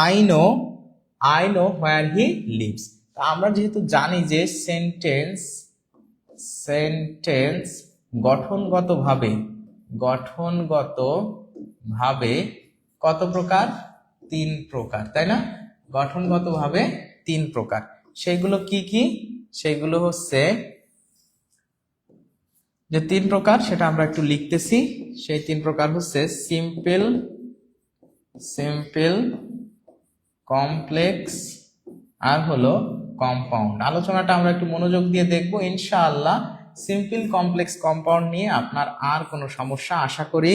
I know where he lives. আমরা যেহেতু জানি যে সেন্টেন্স গঠনগতভাবে কত প্রকার? 3 প্রকার, তাই না? গঠনগতভাবে 3 প্রকার। সেইগুলো কি কি? সেইগুলো হচ্ছে যে 3 প্রকার, সেটা আমরা একটু লিখতেছি। সেই 3 প্রকার হচ্ছে সিম্পল, কমপ্লেক্স আর হলো কম্পাউন্ড। আলোচনাটা আমরা একটু মনোযোগ দিয়ে দেখবো ইনশাআল্লাহ। সিম্পল, কমপ্লেক্স, কম্পাউন্ড নিয়ে আপনার আর কোনো সমস্যা আশা করি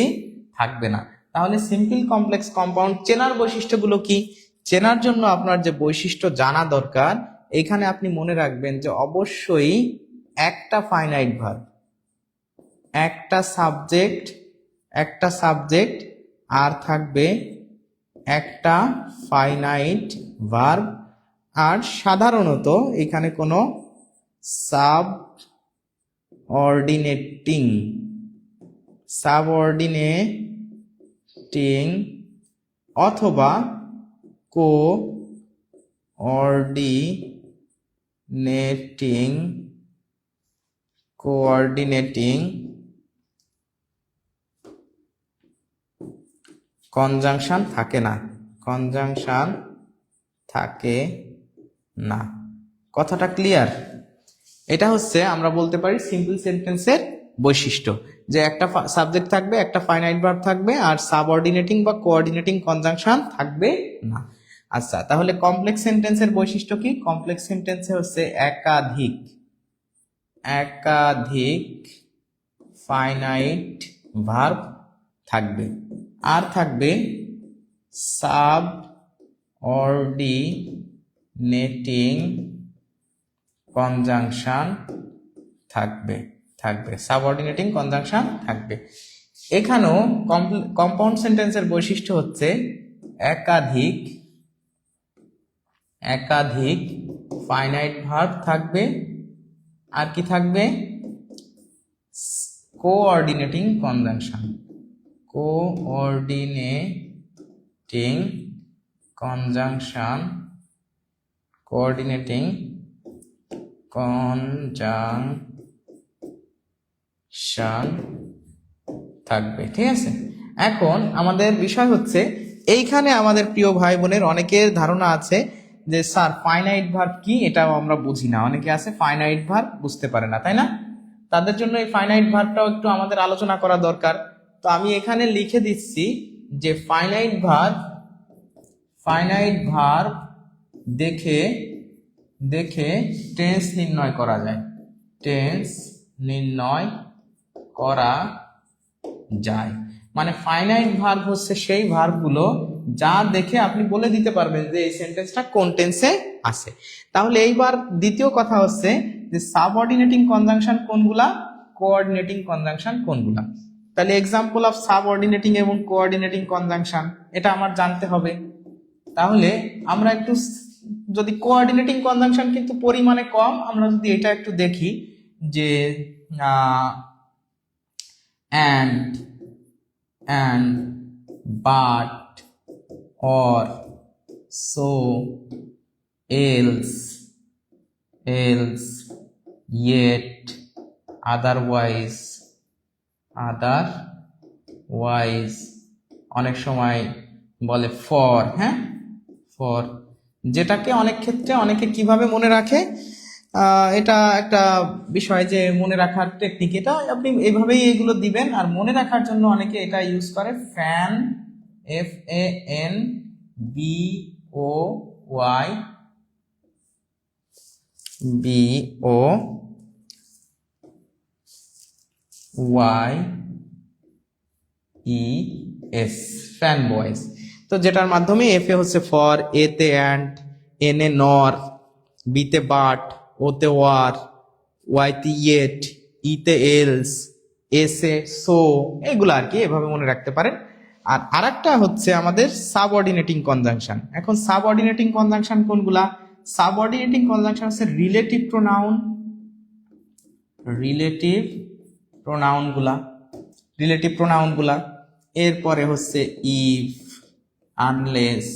থাকবে না। তাহলে সিম্পল, কমপ্লেক্স, কম্পাউন্ড চেনার বৈশিষ্ট্যগুলো কি? চেনার জন্য আপনার যে বৈশিষ্ট্য জানা দরকার, এখানে আপনি মনে রাখবেন যে অবশ্যই একটা ফাইনাইট ভার্ব, একটা সাবজেক্ট আর থাকবে একটা ফাইনাইট ভার্ব। আর সাধারণত এখানে কোনো সাবঅর্ডিনেটিং অথবা কোঅর্ডিনেটিং কনজাংশন থাকে না। কথাটা ক্লিয়ার? এটা হচ্ছে আমরা বলতে পারি সিম্পল সেন্টেন্সের বৈশিষ্ট্য, যে একটা সাবজেক্ট থাকবে, একটা ফাইনাইট ভার্ব থাকবে, আর সাবঅর্ডিনেটিং বা কোঅর্ডিনেটিং কনজাংশন থাকবে না। আচ্ছা, তাহলে কমপ্লেক্স সেন্টেন্সের বৈশিষ্ট্য কি? কমপ্লেক্স সেন্টেন্সে হচ্ছে একাধিক ফাইনাইট ভার্ব থাকবে, আর থাকবে সাবঅর্ডিনেটিং কনজাংশন থাকবে। সাবঅর্ডিনেটিং কনজাংশন থাকবে। এখানেও কম্পাউন্ড সেন্টেন্সের বৈশিষ্ট্য হচ্ছে একাধিক ফাইনাইট ভার্ব থাকবে, আর কি থাকবে? কোঅর্ডিনেটিং কনজাংশন থাকবে। ঠিক আছে? এখন আমাদের বিষয় হচ্ছে, এইখানে আমাদের প্রিয় ভাই বোনের অনেকের ধারণা আছে যে স্যার ফাইনাইট ভার্ব কি, এটাও আমরা বুঝি না। অনেকে আছে ফাইনাইট ভার্ব বুঝতে পারে না, তাই না? তাদের জন্য এই ফাইনাইট ভার্বটাও একটু আমাদের আলোচনা করা দরকার। তো আমি এখানে লিখে দিচ্ছি যে ফাইনাইট ভার্ব দেখে টেন্স নির্ণয় করা যায়। মানে ফাইনাইট ভার্ব হচ্ছে সেই ভার্বগুলো যা দেখে আপনি বলে দিতে পারবেন যে এই সেন্টেন্সটা কোন টেন্সে আছে। তাহলে এইবার দ্বিতীয় কথা হচ্ছে যে সাবঅর্ডিনেটিং কনজাংশন কোনগুলা, কোঅর্ডিনেটিং কনজাংশন কোনগুলা। তাহলে এক্সাম্পল অফ সাবঅর্ডিনেটিং এবং কোঅর্ডিনেটিং কনজাংশন এটা আমার জানতে হবে। তাহলে আমরা একটু, যদি কোঅর্ডিনেটিং কনজাংশন কিন্তু পরিমাণে কম, আমরা যদি এটা একটু দেখি যে and but or so else yet otherwise অনেক সময় বলে ফর, যেটাকে অনেক ক্ষেত্রে অনেকে কিভাবে মনে রাখে, এটা একটা বিষয় যে মনে রাখার টেকনিক, এটা আপনি এইভাবেই এগুলো দিবেন। আর মনে রাখার জন্য অনেকে এটা ইউজ করে ফ্যান, FANBOYES, ফ্যান বয়েস। তো যেটার মাধ্যমে এফ এ হচ্ছে ফর, এ তে অ্যান্ড, এন এ নর, বি তে বাট, ও তে ওয়ার, ওয়াই তে ইয়েট, ই তে এলস, এস এ সো, এগুলো আর কি এভাবে মনে রাখতে পারেন। আর আরেকটা হচ্ছে আমাদের সাবঅর্ডিনেটিং কনজাংশন। এখন সাবঅর্ডিনেটিং কনজাংশন কোনগুলা? সাবঅর্ডিনেটিং কনজাংশন হচ্ছে রিলেটিভ প্রোনাউন গুলা, এরপরে হচ্ছে if, unless,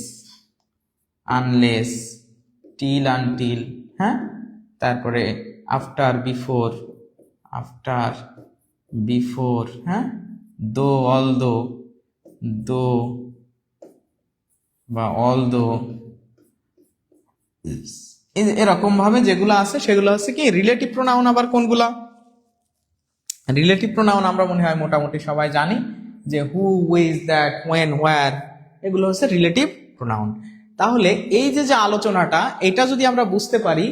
unless, till until, হ্যাঁ, তারপরে আফটার বিফোর, আফটার বিফোর, হ্যাঁ, দো অলদো, দো বা অলদো, এরকম ভাবে যেগুলো আছে সেগুলো হচ্ছে কি রিলেটিভ প্রোনাউন। আবার কোনগুলা রিলেটিভ প্রোনাউন আমরা মনে হয় মোটামুটি সবাই জানি যে হু, উইজ, দ্যাট, হোয়েন, হোয়ার, এগুলো হচ্ছে রিলেটিভ প্রোনাউন। তাহলে এই যে যে আলোচনাটা, এটা যদি আমরা বুঝতে পারি,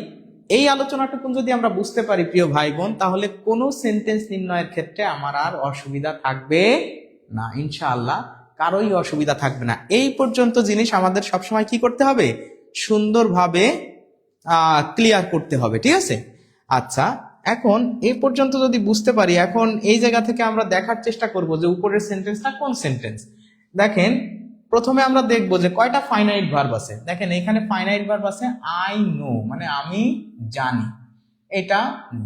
এই আলোচনাটুকুন যদি আমরা বুঝতে পারি প্রিয় ভাই বোন, তাহলে কোনো সেন্টেন্স নির্ণয়ের ক্ষেত্রে আমার আর অসুবিধা থাকবে না, ইনশাআল্লাহ কারোই অসুবিধা থাকবে না। এই পর্যন্ত জিনিস আমাদের সবসময় কি করতে হবে, সুন্দরভাবে ক্লিয়ার করতে হবে, ঠিক আছে? আচ্ছা, এখন এই পর্যন্ত যদি বুঝতে পারি, এখন এই জায়গা থেকে আমরা দেখার চেষ্টা করব যে উপরের সেন্টেন্সটা কোন সেন্টেন্স। দেখেন, প্রথমে আমরা দেখব যে কয়টা ফাইনাইট ভার্ব আছে। দেখেন এখানে ফাইনাইট ভার্ব আছে আই নো, মানে আমি জানি, এটা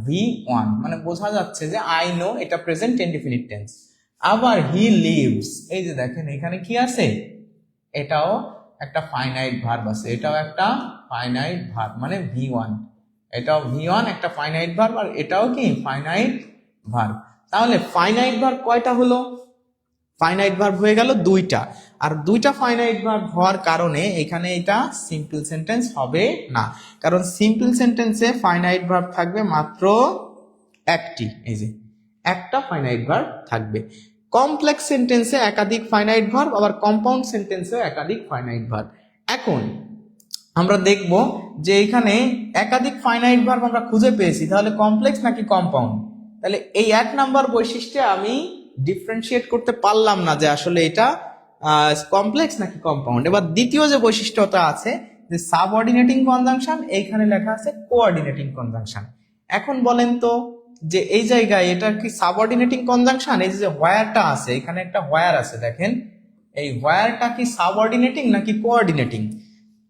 V1, মানে বোঝা যাচ্ছে যে আই নো এটা প্রেজেন্ট ইনডিফিনিট টেন্স। আবার হি লিভস, এই যে দেখেন এখানে কি আছে, এটাও একটা ফাইনাইট ভার্ব আছে, এটাও একটা ফাইনাইট ভার্ব, মানে V1, এটাও V1 একটা ফাইনাইট ভার্ব, আর এটাও কি ফাইনাইট ভার্ব। তাহলে ফাইনাইট ভার্ব কয়টা হলো? ফাইনাইট ভার্ব হয়ে গেল দুইটা, আর দুইটা ফাইনাইট ভার্ব হওয়ার কারণে এখানে এটা সিম্পল সেন্টেন্স হবে না, কারণ সিম্পল সেন্টেন্সে ফাইনাইট ভার্ব থাকবে মাত্র একটি, এই যে একটা ফাইনাইট ভার্ব থাকবে। কমপ্লেক্স সেন্টেন্সে একাধিক ফাইনাইট ভার্ব, আবার কম্পাউন্ড সেন্টেন্সে একাধিক ফাইনাইট ভার্ব। এখন আমরা দেখব যে এখানে একাধিক ফাইনাইট ভার্ব আমরা খুঁজে পেয়েছি, তাহলে কমপ্লেক্স নাকি কম্পাউন্ড? তাহলে এই 1 নাম্বার বৈশিষ্ট্যে আমি ডিফারেন্সিয়েট করতে পারলাম না যে আসলে এটা কমপ্লেক্স নাকি কম্পাউন্ড। এবার দ্বিতীয় যে বৈশিষ্ট্যটা আছে যে সাবঅর্ডিনেটিং কনজাংশন, এইখানে লেখা আছে কোঅর্ডিনেটিং কনজাংশন। এখন বলেন তো যে এই জায়গায় এটা কি সাবঅর্ডিনেটিং কনজাংশন? এই যে হোয়ারটা আছে, এখানে একটা হোয়ার আছে, দেখেন এই হোয়ারটা কি সাবঅর্ডিনেটিং নাকি কোঅর্ডিনেটিং?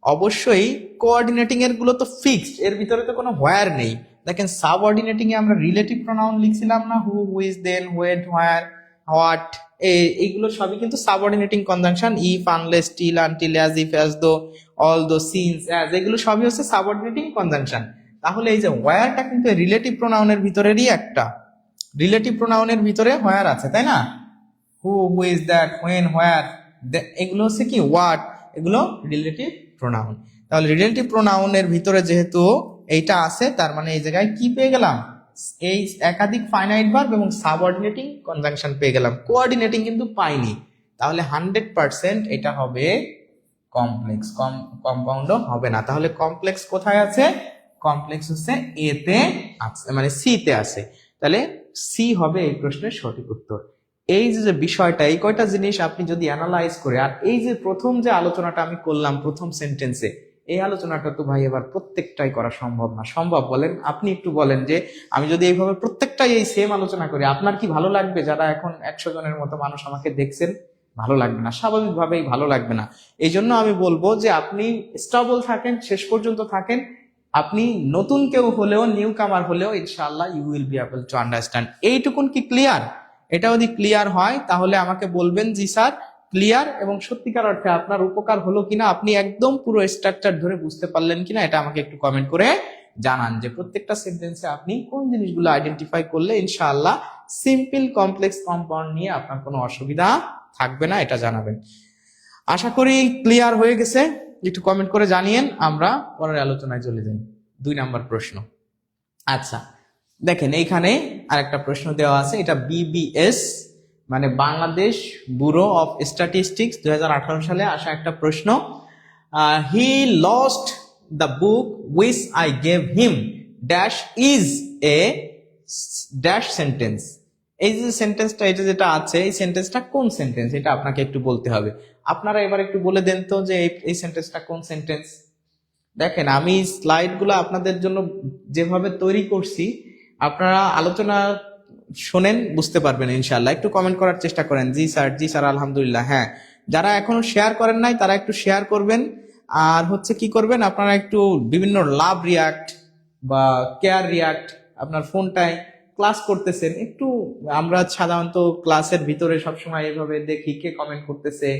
অবশ্যই কোঅর্ডিনেটিং এর গুলো তো ফিক্সড, এর ভিতরে তো কোনো হোয়ার নেই। দেখেন সাবঅর্ডিনেটিং এ আমরা রিলেটিভ প্রোনাউন লিখছিলাম না, who, whose, then, when, where, what, এইগুলো সবই কিন্তু subordinating conjunction. If, unless, till, until, as, if, as, though, although, since, as, এগুলো সবই হচ্ছে সাবঅর্ডিনেটিং কনজাংশন। তাহলে এই যে হোয়ারটা কিন্তু রিলেটিভ প্রোনাউনের ভিতরেরই একটা, রিলেটিভ প্রোনাউনের ভিতরে হোয়ার আছে, তাই না? হু, হুইজ, দ্যাট, হোয়েন, হোয়ার, এগুলো হচ্ছে কি হোয়াট, এগুলো রিলেটিভ প্রোনাউন। তাহলে রিলেটিভ প্রোনাউনের ভিতরে যেহেতু এইটা আছে, তার মানে এই জায়গায় কি পেয়ে গেলাম, এই একাধিক ফাইনাইট ভার্ব এবং সাবঅর্ডিনেটিং কনজাংশন পেয়ে গেলাম, কোঅর্ডিনেটিং কিন্তু পাইনি। তাহলে 100% এটা হবে কমপ্লেক্স, কম্পাউন্ডও হবে না। তাহলে কমপ্লেক্স কোথায় আছে? কমপ্লেক্স হচ্ছে এ তে আছে, মানে সি তে আছে। তাহলে সি হবে এই প্রশ্নের সঠিক উত্তর। এই যে বিষয়টা, এই কয়টা জিনিস আপনি যদি অ্যানালাইজ করে, আর এই যে প্রথম যে আলোচনাটা আমি করলাম প্রথম সেন্টেন্সে, এই আলোচনাটা তো ভাই এবার প্রত্যেকটাই করা সম্ভব না। সম্ভব বলেন? আপনি একটু বলেন যে আমি যদি এইভাবে প্রত্যেকটাই এই সেম আলোচনা করি, আপনার কি ভালো লাগবে? যারা এখন 100 জনের মতো মানুষ আমাকে দেখছেন, ভালো লাগবে না, স্বাভাবিকভাবেই ভালো লাগবে না। এই জন্য আমি বলবো যে আপনি স্টেবল থাকেন, শেষ পর্যন্ত থাকেন। আপনি নতুন কেউ হলেও, নিউ কামার হলেও, ইনশাআল্লাহ you will be able to understand. এইটুকুন কি ক্লিয়ার? এটা যদি ক্লিয়ার হয় তাহলে আমাকে বলবেন জি স্যার ক্লিয়ার, এবং সত্যিকার অর্থে আপনার উপকার হলো কিনা, আপনি একদম পুরো স্ট্রাকচার ধরে বুঝতে পারলেন কিনা, এটা আমাকে একটু কমেন্ট করে জানান যে প্রত্যেকটা সেন্টেন্সে আপনি কোন জিনিসগুলো আইডেন্টিফাই করলে ইনশাআল্লাহ সিম্পল, কমপ্লেক্স, কম্পাউন্ড নিয়ে আপনার কোনো অসুবিধা থাকবে না, এটা জানাবেন। আশা করি ক্লিয়ার হয়ে গেছে, একটু কমেন্ট করে জানিয়েন। আমরা পরের আলোচনায় চলে যাই। 2 নাম্বার প্রশ্ন। আচ্ছা, দেখেন এইখানে আরেকটা প্রশ্ন দেওয়া আছে, এটা BBS মানে বাংলাদেশ ব্যুরো অফ স্ট্যাটিস্টিক্স 2018 সালে আসা একটা প্রশ্ন। He lost the book which I gave him dash is a dash sentence. এই যে সেন্টেন্সটা, এটা যেটা আছে, এই সেন্টেন্সটা কোন সেন্টেন্স, এটা আপনাকে একটু বলতে হবে। আপনারা এবার একটু বলে দেন তো যে এই সেন্টেন্সটা কোন সেন্টেন্স। দেখেন আমি স্লাইডগুলো আপনাদের জন্য যেভাবে তৈরি করছি, আপনারা আলোচনা শোনেন, বুঝতে পারবেন ইনশাআল্লাহ। একটু কমেন্ট করার চেষ্টা করেন, জি স্যার, জি স্যার, আলহামদুলিল্লাহ। হ্যাঁ, যারা এখনো শেয়ার করেন নাই তারা একটু শেয়ার করবেন। আর হচ্ছে কি করবেন, আপনারা একটু বিভিন্ন লাভ রিয়াক্ট বা কেয়ার রিয়াক্ট, আপনার ফোনটায় ক্লাস করতেছেন, একটু আমরা সাধারণত ক্লাসের ভিতরে সবসময় এভাবে দেখি কে কমেন্ট করতেছে,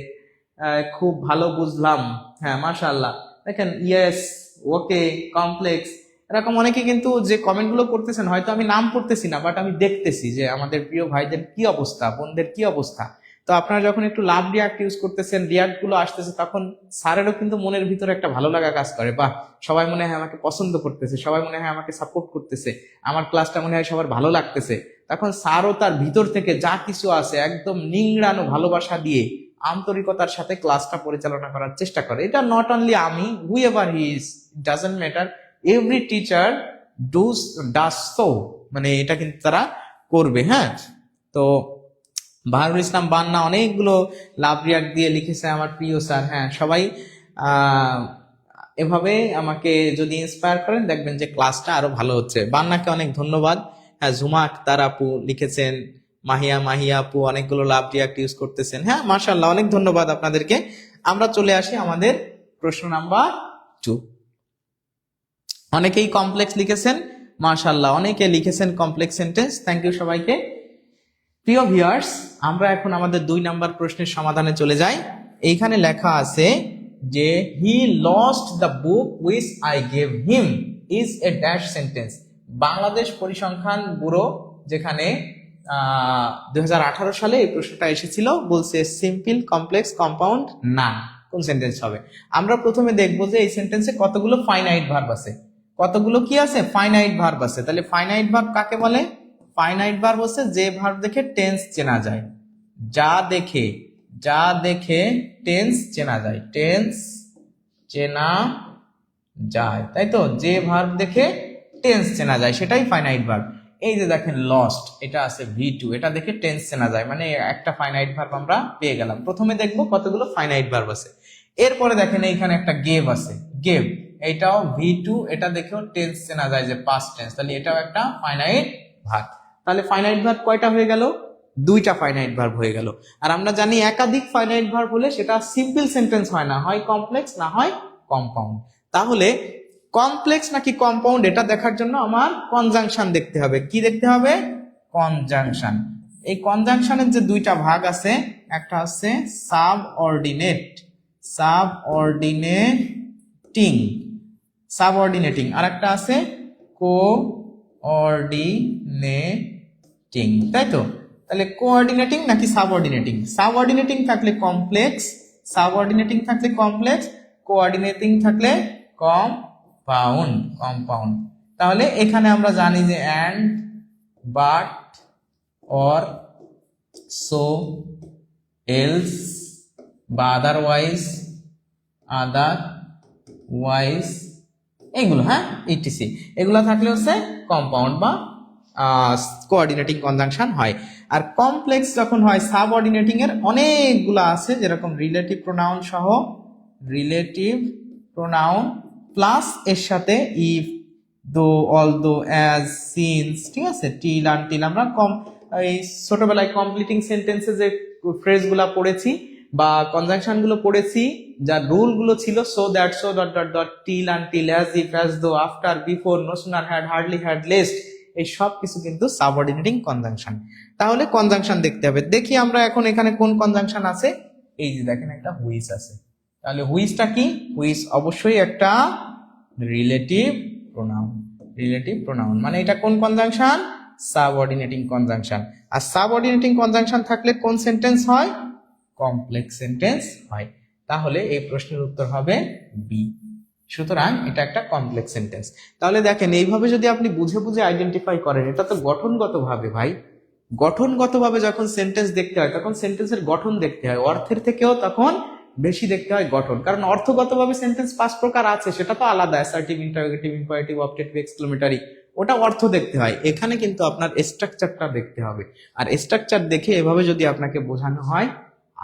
খুব ভালো বুঝলাম, হ্যাঁ মাশাআল্লাহ, দেখেন ইয়েস, ওকে, কমপ্লেক্স, এরকম অনেকে কিন্তু যে কমেন্টগুলো করতেছেন হয়তো আমি নাম পড়তেছি না, বাট আমি দেখতেছি যে আমাদের প্রিয় ভাইদের কি অবস্থা, বোনদের কি অবস্থা। তো আপনারা যখন একটু লাভ রিয়াক্ট ইউজ করতেছেন, রিয়াক্ট গুলো আসতেছে, তখন স্যারেরও কিন্তু মনের ভিতরে একটা ভালো লাগা কাজ করে, বাহ সবাই মনে হয় আমাকে পছন্দ করতেছে, সবাই মনে হয় আমাকে সাপোর্ট করতেছে, আমার ক্লাসটা মনে হয় সবার ভালো লাগতেছে। তখন স্যারও তার ভিতর থেকে যা কিছু আছে একদম নিংড়ানো ভালোবাসা দিয়ে আন্তরিকতার সাথে ক্লাসটা পরিচালনা করার চেষ্টা করে। এটা নট অনলি আমি, whoever he is, doesn't matter, every teacher does so, মানে এটা কিন্তু তারা করবে। হ্যাঁ, তো বাহারুল ইসলাম বান্না অনেকগুলো লাভ রিয়াক্ট দিয়ে লিখেছে আমার প্রিয় স্যার। হ্যাঁ, সবাই এভাবে আমাকে যদি ইন্সপায়ার করেন, দেখবেন যে ক্লাসটা আরো ভালো হচ্ছে। বান্নাকে অনেক ধন্যবাদ। হ্যাঁ, ঝুমা আক্তার আপু লিখেছেন, মাহিয়া আপু অনেকগুলো লাভ রিয়াক্ট ইউজ করতেছেন। হ্যাঁ, মাশাআল্লাহ, অনেক ধন্যবাদ আপনাদেরকে। আমরা চলে আসি আমাদের প্রশ্ন নাম্বার 2। অনেকেই কমপ্লেক্স লিখেছেন, মাশাআল্লাহ, অনেকে লিখেছেন কমপ্লেক্স সেন্টেন্স, থ্যাংক ইউ সবাইকে। প্রিয় ভিউয়ার্স, আমরা এখন আমাদের 2 নাম্বার প্রশ্নের সমাধানে চলে যাই। এইখানে লেখা আছে যে he lost the book which I gave him is a dash sentence. Bangladesh পরিসংখ্যান ব্যুরো যেখানে 2018 সালে এই প্রশ্নটা এসেছিল, বলছে সিম্পল, কমপ্লেক্স, কম্পাউন্ড, নান, কোন সেন্টেন্স হবে। আমরা প্রথমে দেখবো যে এই সেন্টেন্সে কতগুলো ফাইনাইট ভার্ব আছে, কতগুলো কি আছে, ফাইনাইট ভার্ব আছে। তাহলে ফাইনাইট ভার্ব কাকে বলে? ফাইনাইট ভার্ব হচ্ছে যে ভার্ব দেখে টেন্স চেনা যায়, যা দেখে টেন্স চেনা যায়, টেন্স চেনা যায়, তাই তো, যে ভার্ব দেখে টেন্স চেনা যায় সেটাই ফাইনাইট ভার্ব। এই যে দেখেন লস্ট, এটা আছে V2, এটা দেখে টেন্স চেনা যায়, মানে একটা ফাইনাইট ভার্ব আমরা পেয়ে গেলাম। প্রথমে দেখবো কতগুলো ফাইনাইট ভার্ব আছে। এরপরে দেখেন এইখানে একটা গেভ আছে, গেভ, এটাও V2, এটা দেখেও টেন্স চেনা যায় যে পাস্ট টেন্স, তাহলে এটাও একটা ফাইনাইট ভার্ব। তাহলে ফাইনাইট ভার্ব কয়টা হয়ে গেল? 2টা ফাইনাইট ভার্ব হয়ে গেল। আর আমরা জানি একাধিক ফাইনাইট ভার্ব হলে সেটা সিম্পল সেন্টেন্স হয় না, হয় কমপ্লেক্স না হয় কম্পাউন্ড। তাহলে কমপ্লেক্স নাকি কম্পাউন্ড এটা দেখার জন্য আমার কনজাংশন দেখতে হবে। কি দেখতে হবে? কনজাংশন। এই কনজাংশনের যে 2টা ভাগ আছে, একটা হচ্ছে সাবঅর্ডিনেটিং, আর একটা আছে কোঅর্ডিনেটিং, তাই তো। তাহলে কোঅর্ডিনেটিং নাকি সাবঅর্ডিনেটিং? সাবঅর্ডিনেটিং থাকলে কমপ্লেক্স, কোঅর্ডিনেটিং থাকলে কম্পাউন্ড। তাহলে এখানে আমরা জানি যে and, but, or, so, else বা আদারওয়াইজ, এগুলো, হ্যাঁ, ইটিসি, এগুলো থাকলে হচ্ছে কম্পাউন্ড বা কোঅর্ডিনেটিং কনজাংশন হয়। আর কমপ্লেক্স যখন হয়, সাবঅর্ডিনেটিং এর অনেকগুলো আছে, যেরকম রিলেটিভ প্রোনাউন সহ, রিলেটিভ প্রোনাউন প্লাস এর সাথে if, though, although, as, since, ঠিক আছে, টিল, আনটিল। আমরা এই ছোটবেলায় কমপ্লিটিং সেন্টেন্সে যে ফ্রেজ গুলা পড়েছি বা কনজাংশন গুলো পড়েছি, যার রুল গুলো ছিল, so that, so, dot dot dot, till, until, as if, as though, after, before, no sooner, had, hardly, had, lest, এই সব কিছু কিন্তু সাবঅর্ডিনেটিং কনজাংশন। তাহলে কনজাংশন দেখতে হবে। দেখি আমরা এখন এখানে কোন কনজাংশন আছে। এই যে দেখেন একটা হুইচ আছে, তাহলে হুইচটা কি? হুইচ অবশ্যই একটা রিলেটিভ প্রোনাউন, মানে এটা কোন কনজাংশন? Subordinating conjunction. আর সাবঅর্ডিনেটিং কনজাংশন থাকলে কোন সেন্টেন্স হয়? কমপ্লেক্স সেন্টেন্স হয়। তাহলে এই প্রশ্নের উত্তর হবে বি। সুতরাং এটা একটা কমপ্লেক্স সেন্টেন্স। তাহলে দেখেন এইভাবে যদি আপনি বুঝে আইডেন্টিফাই করেন, এটা তো গঠনগতভাবে ভাই, গঠনগতভাবে যখন সেন্টেন্স দেখতে হয় তখন সেন্টেন্সের গঠন দেখতে হয়, অর্থের থেকেও তখন বেশি দেখতে হয় গঠন। কারণ অর্থগতভাবে সেন্টেন্স 5 প্রকার আছে, সেটা তো আলাদা, assertive, interrogative, imperative, objective, exclamatory, ওটা অর্থ দেখতে হয়। এখানে কিন্তু আপনার স্ট্রাকচারটা দেখতে হবে। আর স্ট্রাকচার দেখে এভাবে যদি আপনাকে বোঝানো হয়,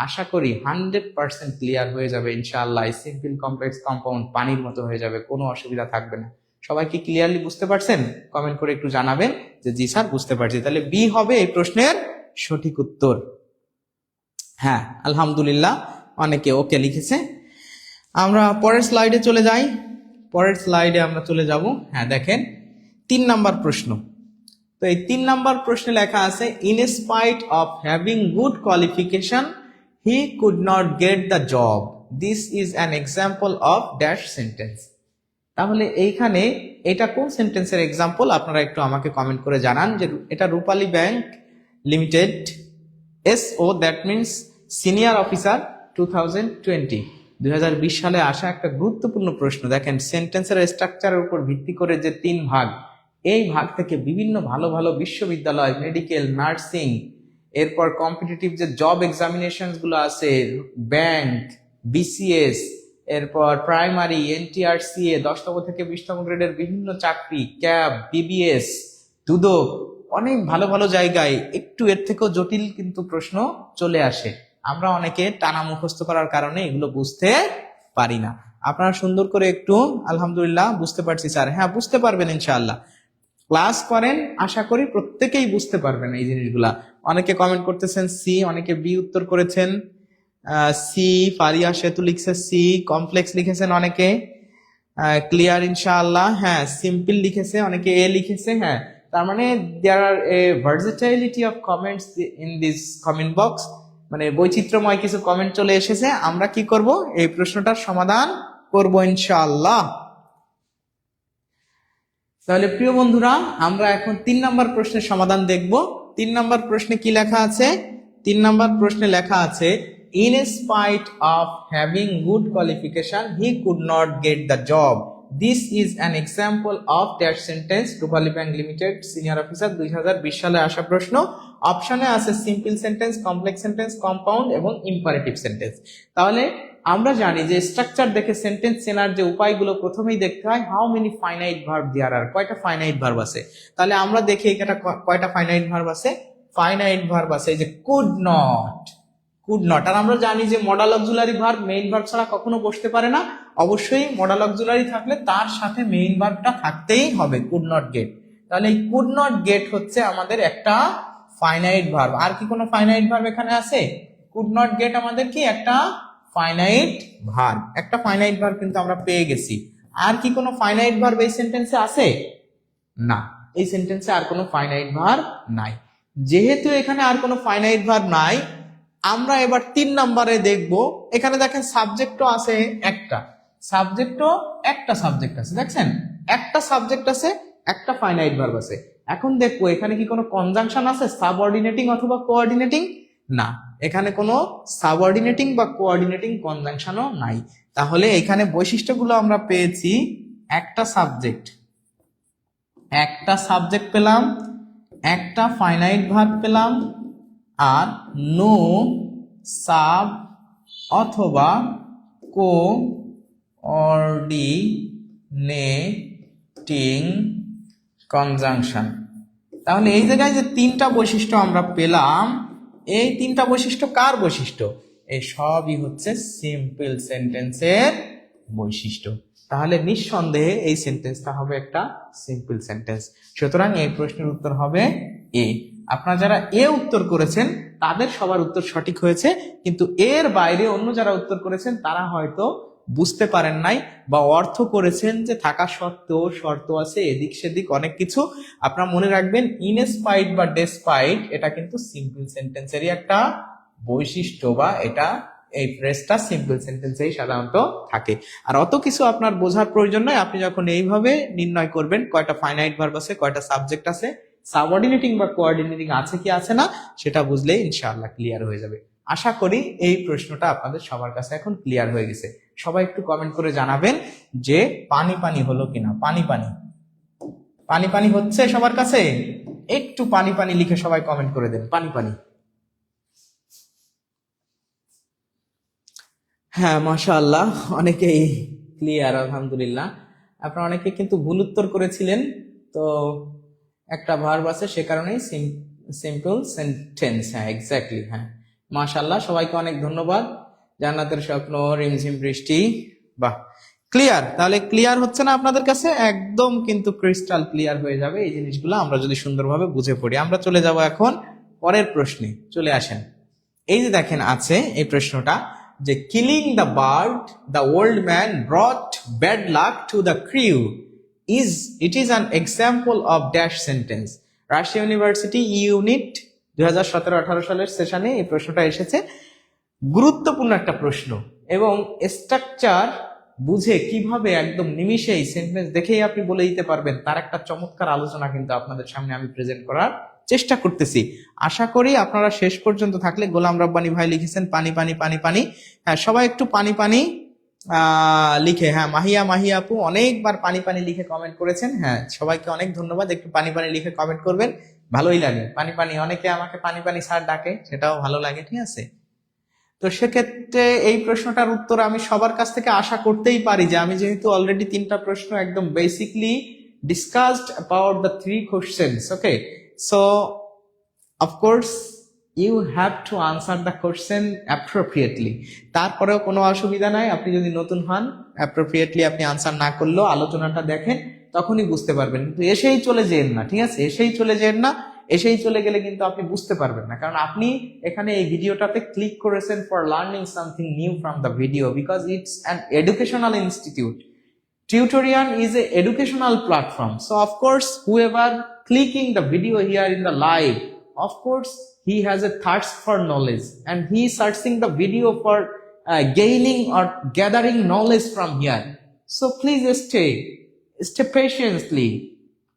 আশা করি 100% ক্লিয়ার হয়ে যাবে ইনশাআল্লাহ। সিম্পল, কমপ্লেক্স, কম্পাউন্ড পানির মতো হয়ে যাবে, কোনো অসুবিধা থাকবে না। সবাই কি ক্লিয়ারলি বুঝতে পারছেন? কমেন্ট করে একটু জানাবেন যে জি স্যার বুঝতে পারছি। তাহলে বি হবে এই প্রশ্নের সঠিক উত্তর। হ্যাঁ, আলহামদুলিল্লাহ, অনেকে ওকে লিখেছে। আমরা পরের স্লাইডে চলে যাই। আমরা চলে যাব। হ্যাঁ, দেখেন 3 নাম্বার প্রশ্ন। তো এই 3 নাম্বার প্রশ্নে লেখা আছে, in spite of having good qualification he could not get the job. This is an example of dash sentence. তাহলে এইখানে এটা কোন সেন্টেন্সের এক্সাম্পল আপনারা একটু আমাকে কমেন্ট করে জানান যে এটা Rupali bank limited SO, that means senior officer 2020 সালে আসা একটা গুরুত্বপূর্ণ প্রশ্ন। দেখেন সেন্টেন্সের স্ট্রাকচারের উপর ভিত্তি করে যে 3 ভাগ, এই ভাগ থেকে বিভিন্ন ভালো ভালো বিশ্ববিদ্যালয়, মেডিকেল, নার্সিং, এরপর কম্পিটিটিভ যে জব এক্সামিনেশন গুলো আছে, ব্যাংক, BCS, এরপর প্রাইমারি, NTRCA 10তম থেকে 20তম গ্রেডের বিভিন্ন চাকরি, ক্যাব, BBS, দুদক, অনেক ভালো ভালো জায়গায় একটু এর থেকেও জটিল কিন্তু প্রশ্ন চলে আসে। আমরা অনেকে টানা মুখস্থ করার কারণে এগুলো বুঝতে পারি না। আপনারা সুন্দর করে একটু আলহামদুলিল্লাহ বুঝতে পারছি স্যার, হ্যাঁ বুঝতে পারবেন ইনশাআল্লাহ। ক্লাস করেন, আশা করি প্রত্যেকেই বুঝতে পারবেন এই জিনিসগুলা। অনেকে কমেন্ট করতেছেন সি, অনেকে বি উত্তর করেছেন। সি, ফারিয়া সেতু লিখছে সি, কমপ্লেক্স লিখেছেন অনেকে, ক্লিয়ার ইনশাআল্লাহ, হ্যাঁ সিম্পল লিখেছে অনেকে, এ লিখেছে, হ্যাঁ। তার মানে there are a versatility of comments in this comment box, মানে বৈচিত্র্যময় কিছু কমেন্ট চলে এসেছে। আমরা কি করব, এই প্রশ্নটার সমাধান করব ইনশাআল্লাহ। তাহলে প্রিয় বন্ধুরা, আমরা এখন 3 নম্বর প্রশ্নের সমাধান দেখব। 3 নম্বর প্রশ্নে কি লেখা আছে? 3 নম্বর প্রশ্নে লেখা আছে, in spite of having good qualification he could not get the job. This is an example of that sentence. Rupali bank limited senior officer 2020 সালে আসা প্রশ্ন। অপশনে আছে simple sentence, complex sentence, compound এবং ইম্পারেটিভ সেন্টেন্স। তাহলে আমরা জানি যে স্ট্রাকচার দেখে সেন্টেন্স চেনার যে উপায়গুলো প্রথমেই দেখতে হয়, হাউ মেনি ফাইনাইট ভার্ব দেয়ার আর, কয়টা ফাইনাইট ভার্ব আছে। তাহলে আমরা দেখি এটা কয়টা ফাইনাইট ভার্ব আছে। ফাইনাইট ভার্ব আছে এই যে কুড নট, কুড নট। আর আমরা জানি যে modal auxiliary verb main verb ছাড়া কখনো বসতে পারে না, অবশ্যই মডাল অক্সিলারি থাকলে তার সাথে মেইন ভার্বটা থাকতেই হবে, কুড নট গেট। তাহলে এই কুড নট গেট হচ্ছে আমাদের একটা ফাইনাইট ভার্ব। আর কি কোনো ফাইনাইট ভার্ব এখানে আছে? কুড নট গেট আমাদের কি একটা ফাইনাইট ভার্ব, একটা ফাইনাইট ভার্ব কিন্তু আমরা পেয়ে গেছি। আর কি কোনো ফাইনাইট ভার্ব এই সেন্টেন্সে আছে? না, এই সেন্টেন্সে আর কোনো ফাইনাইট ভার্ব নাই। যেহেতু এখানে আর কোনো ফাইনাইট ভার্ব নাই, আমরা এবার 3 নম্বরে দেখব। এখানে দেখেন সাবজেক্টও আছে একটা, সাবজেক্টও একটা সাবজেক্ট আছে, দেখছেন একটা সাবজেক্ট আছে, একটা ফাইনাইট ভার্ব আছে। এখন দেখবো এখানে কি কোনো কনজাংশন আছে, সাবঅর্ডিনেটিং অথবা কোঅর্ডিনেটিং? না, এখানে কোনো সাবঅর্ডিনেটিং বা কোঅর্ডিনেটিং কনজাংশনও নাই। তাহলে এখানে বৈশিষ্ট্যগুলো আমরা পেয়েছি, একটা সাবজেক্ট পেলাম, একটা ফাইনাইট ভার্ব পেলাম, আর নো সাব অথবা কোঅর্ডিনেটিং কনজাংশন। তাহলে এই জায়গায় যে 3টা বৈশিষ্ট্য আমরা পেলাম, এই 3টা বৈশিষ্ট্য কার বৈশিষ্ট্য? এই সবই হচ্ছে সিম্পল সেন্টেন্সের বৈশিষ্ট্য। তাহলে নিঃসন্দেহে এই সেন্টেন্সটা হবে একটা সিম্পল সেন্টেন্স। সুতরাং এই প্রশ্নের উত্তর হবে এ। আপনারা যারা এ উত্তর করেছেন তাদের সবার উত্তর সঠিক হয়েছে, কিন্তু এর বাইরে অন্য যারা উত্তর করেছেন তারা হয়তো বুঝতে পারেন নাই বা অর্থ করেছেন যে থাকা সত্ত্বেও শর্ত আছে, এদিক সেদিক অনেক কিছু। আপনারা মনে রাখবেন ইন স্পাইট বা ডেসপাইট এটা কিন্তু সিম্পল সেন্টেন্সেরই একটা বৈশিষ্ট্য, বা এটা এই ফ্রেজটা সিম্পল সেন্টেন্সেই সাধারণত থাকে। আর অত কিছু আপনার বোঝার প্রয়োজন নয়। আপনি যখন এইভাবে নির্ণয় করবেন কয়টা ফাইনাইট ভার্ব আছে, কয়টা সাবজেক্ট আছে, সাবঅর্ডিনেটিং বা কোঅর্ডিনেটিং আছে কি আছে না, সেটা বুঝলেই ইনশাআল্লাহ ক্লিয়ার হয়ে যাবে। আশা করি এই প্রশ্নটা আপনাদের সবার কাছে এখন ক্লিয়ার হয়ে গেছে। সবাই একটু কমেন্ট করে জানাবেন যে পানি পানি হলো কিনা। পানি পানি পানি পানি হচ্ছে সবার কাছে? একটু পানি পানি লিখে সবাই কমেন্ট করে দেন, পানি পানি। হ্যাঁ মাশাআল্লাহ, অনেকেই ক্লিয়ার আলহামদুলিল্লাহ। আপনারা অনেকে কিন্তু ভুল উত্তর করেছিলেন, তো একটা ভার্ব আছে সে কারণেই সিম্পল সেন্টেন্স। হ্যাঁ এক্স্যাক্টলি, হ্যাঁ মাশাআল্লাহ, সবাইকে অনেক ধন্যবাদ। জান্নাতের স্বপ্ন, রিমঝিম বৃষ্টি, বাহ ক্লিয়ার। তাহলে ক্লিয়ার হচ্ছে না আপনাদের কাছে? একদম কিন্তু ক্রিস্টাল ক্লিয়ার হয়ে যাবে এই জিনিসগুলো আমরা যদি সুন্দরভাবে বুঝে পড়ি। আমরা চলে যাব এখন পরের প্রশ্নে, চলে আসেন। এই যে দেখেন আছে এই প্রশ্নটা যে killing the bird the old man ব্রট bad luck to the crew, it is an example of dash sentence. Rajshahi university unit 2017-18 সালের সেশনে এই প্রশ্নটা এসেছে। গুরুত্বপূর্ণ একটা প্রশ্ন। এবং স্ট্রাকচার বুঝে কিভাবে একদম নিমিষেই সেন্টেন্স দেখেই আপনি বলে দিতে পারবেন, তার একটা চমৎকার আলোচনা কিন্তু আপনাদের সামনে আমি প্রেজেন্ট করার চেষ্টা করতেছি। আশা করি আপনারা শেষ পর্যন্ত থাকলে। গোলাম রব্বানী ভাই লিখেছেন পানি পানি পানি পানি। হ্যাঁ, সবাই একটু পানি পানি লিখে, হ্যাঁ মাহিয়া মাহিয়া আপু অনেকবার পানি পানি লিখে কমেন্ট করেছেন। হ্যাঁ, সবাইকে অনেক ধন্যবাদ। একটু পানি পানি লিখে কমেন্ট করবেন, ভালোই লাগে। পানি পানি, অনেকে আমাকে পানি পানি স্যার ডাকে, সেটাও ভালো লাগে। ঠিক আছে, তো সেক্ষেত্রে এই প্রশ্নটার উত্তর আমি সবার কাছ থেকে আশা করতেই পারি, যে আমি যেহেতু অলরেডি 3টা প্রশ্ন একদম basically discussed about the 3 questions. Okay, so of course you have to answer the question appropriately. তারপরেও কোনো অসুবিধা নাই, আপনি যদি নতুন হন, অ্যাপ্রোপ্রিয়েটলি আপনি আনসার না করলেও আলোচনাটা দেখেন, তখনই বুঝতে পারবেন। কিন্তু এসেই চলে যেন না, ঠিক আছে, এসেই চলে যেন না। এসেই চলে গেলে কিন্তু আপনি বুঝতে পারবেন না, কারণ আপনি এখানে এই ভিডিওটাতে ক্লিক করেছেন for learning something new from the video, because it's an educational institute. Tutorial is a educational platform. So of course, whoever clicking the video here in the live, of course, he has a thirst for knowledge and he is searching the video for gaining or gathering knowledge from here. So please stay patiently.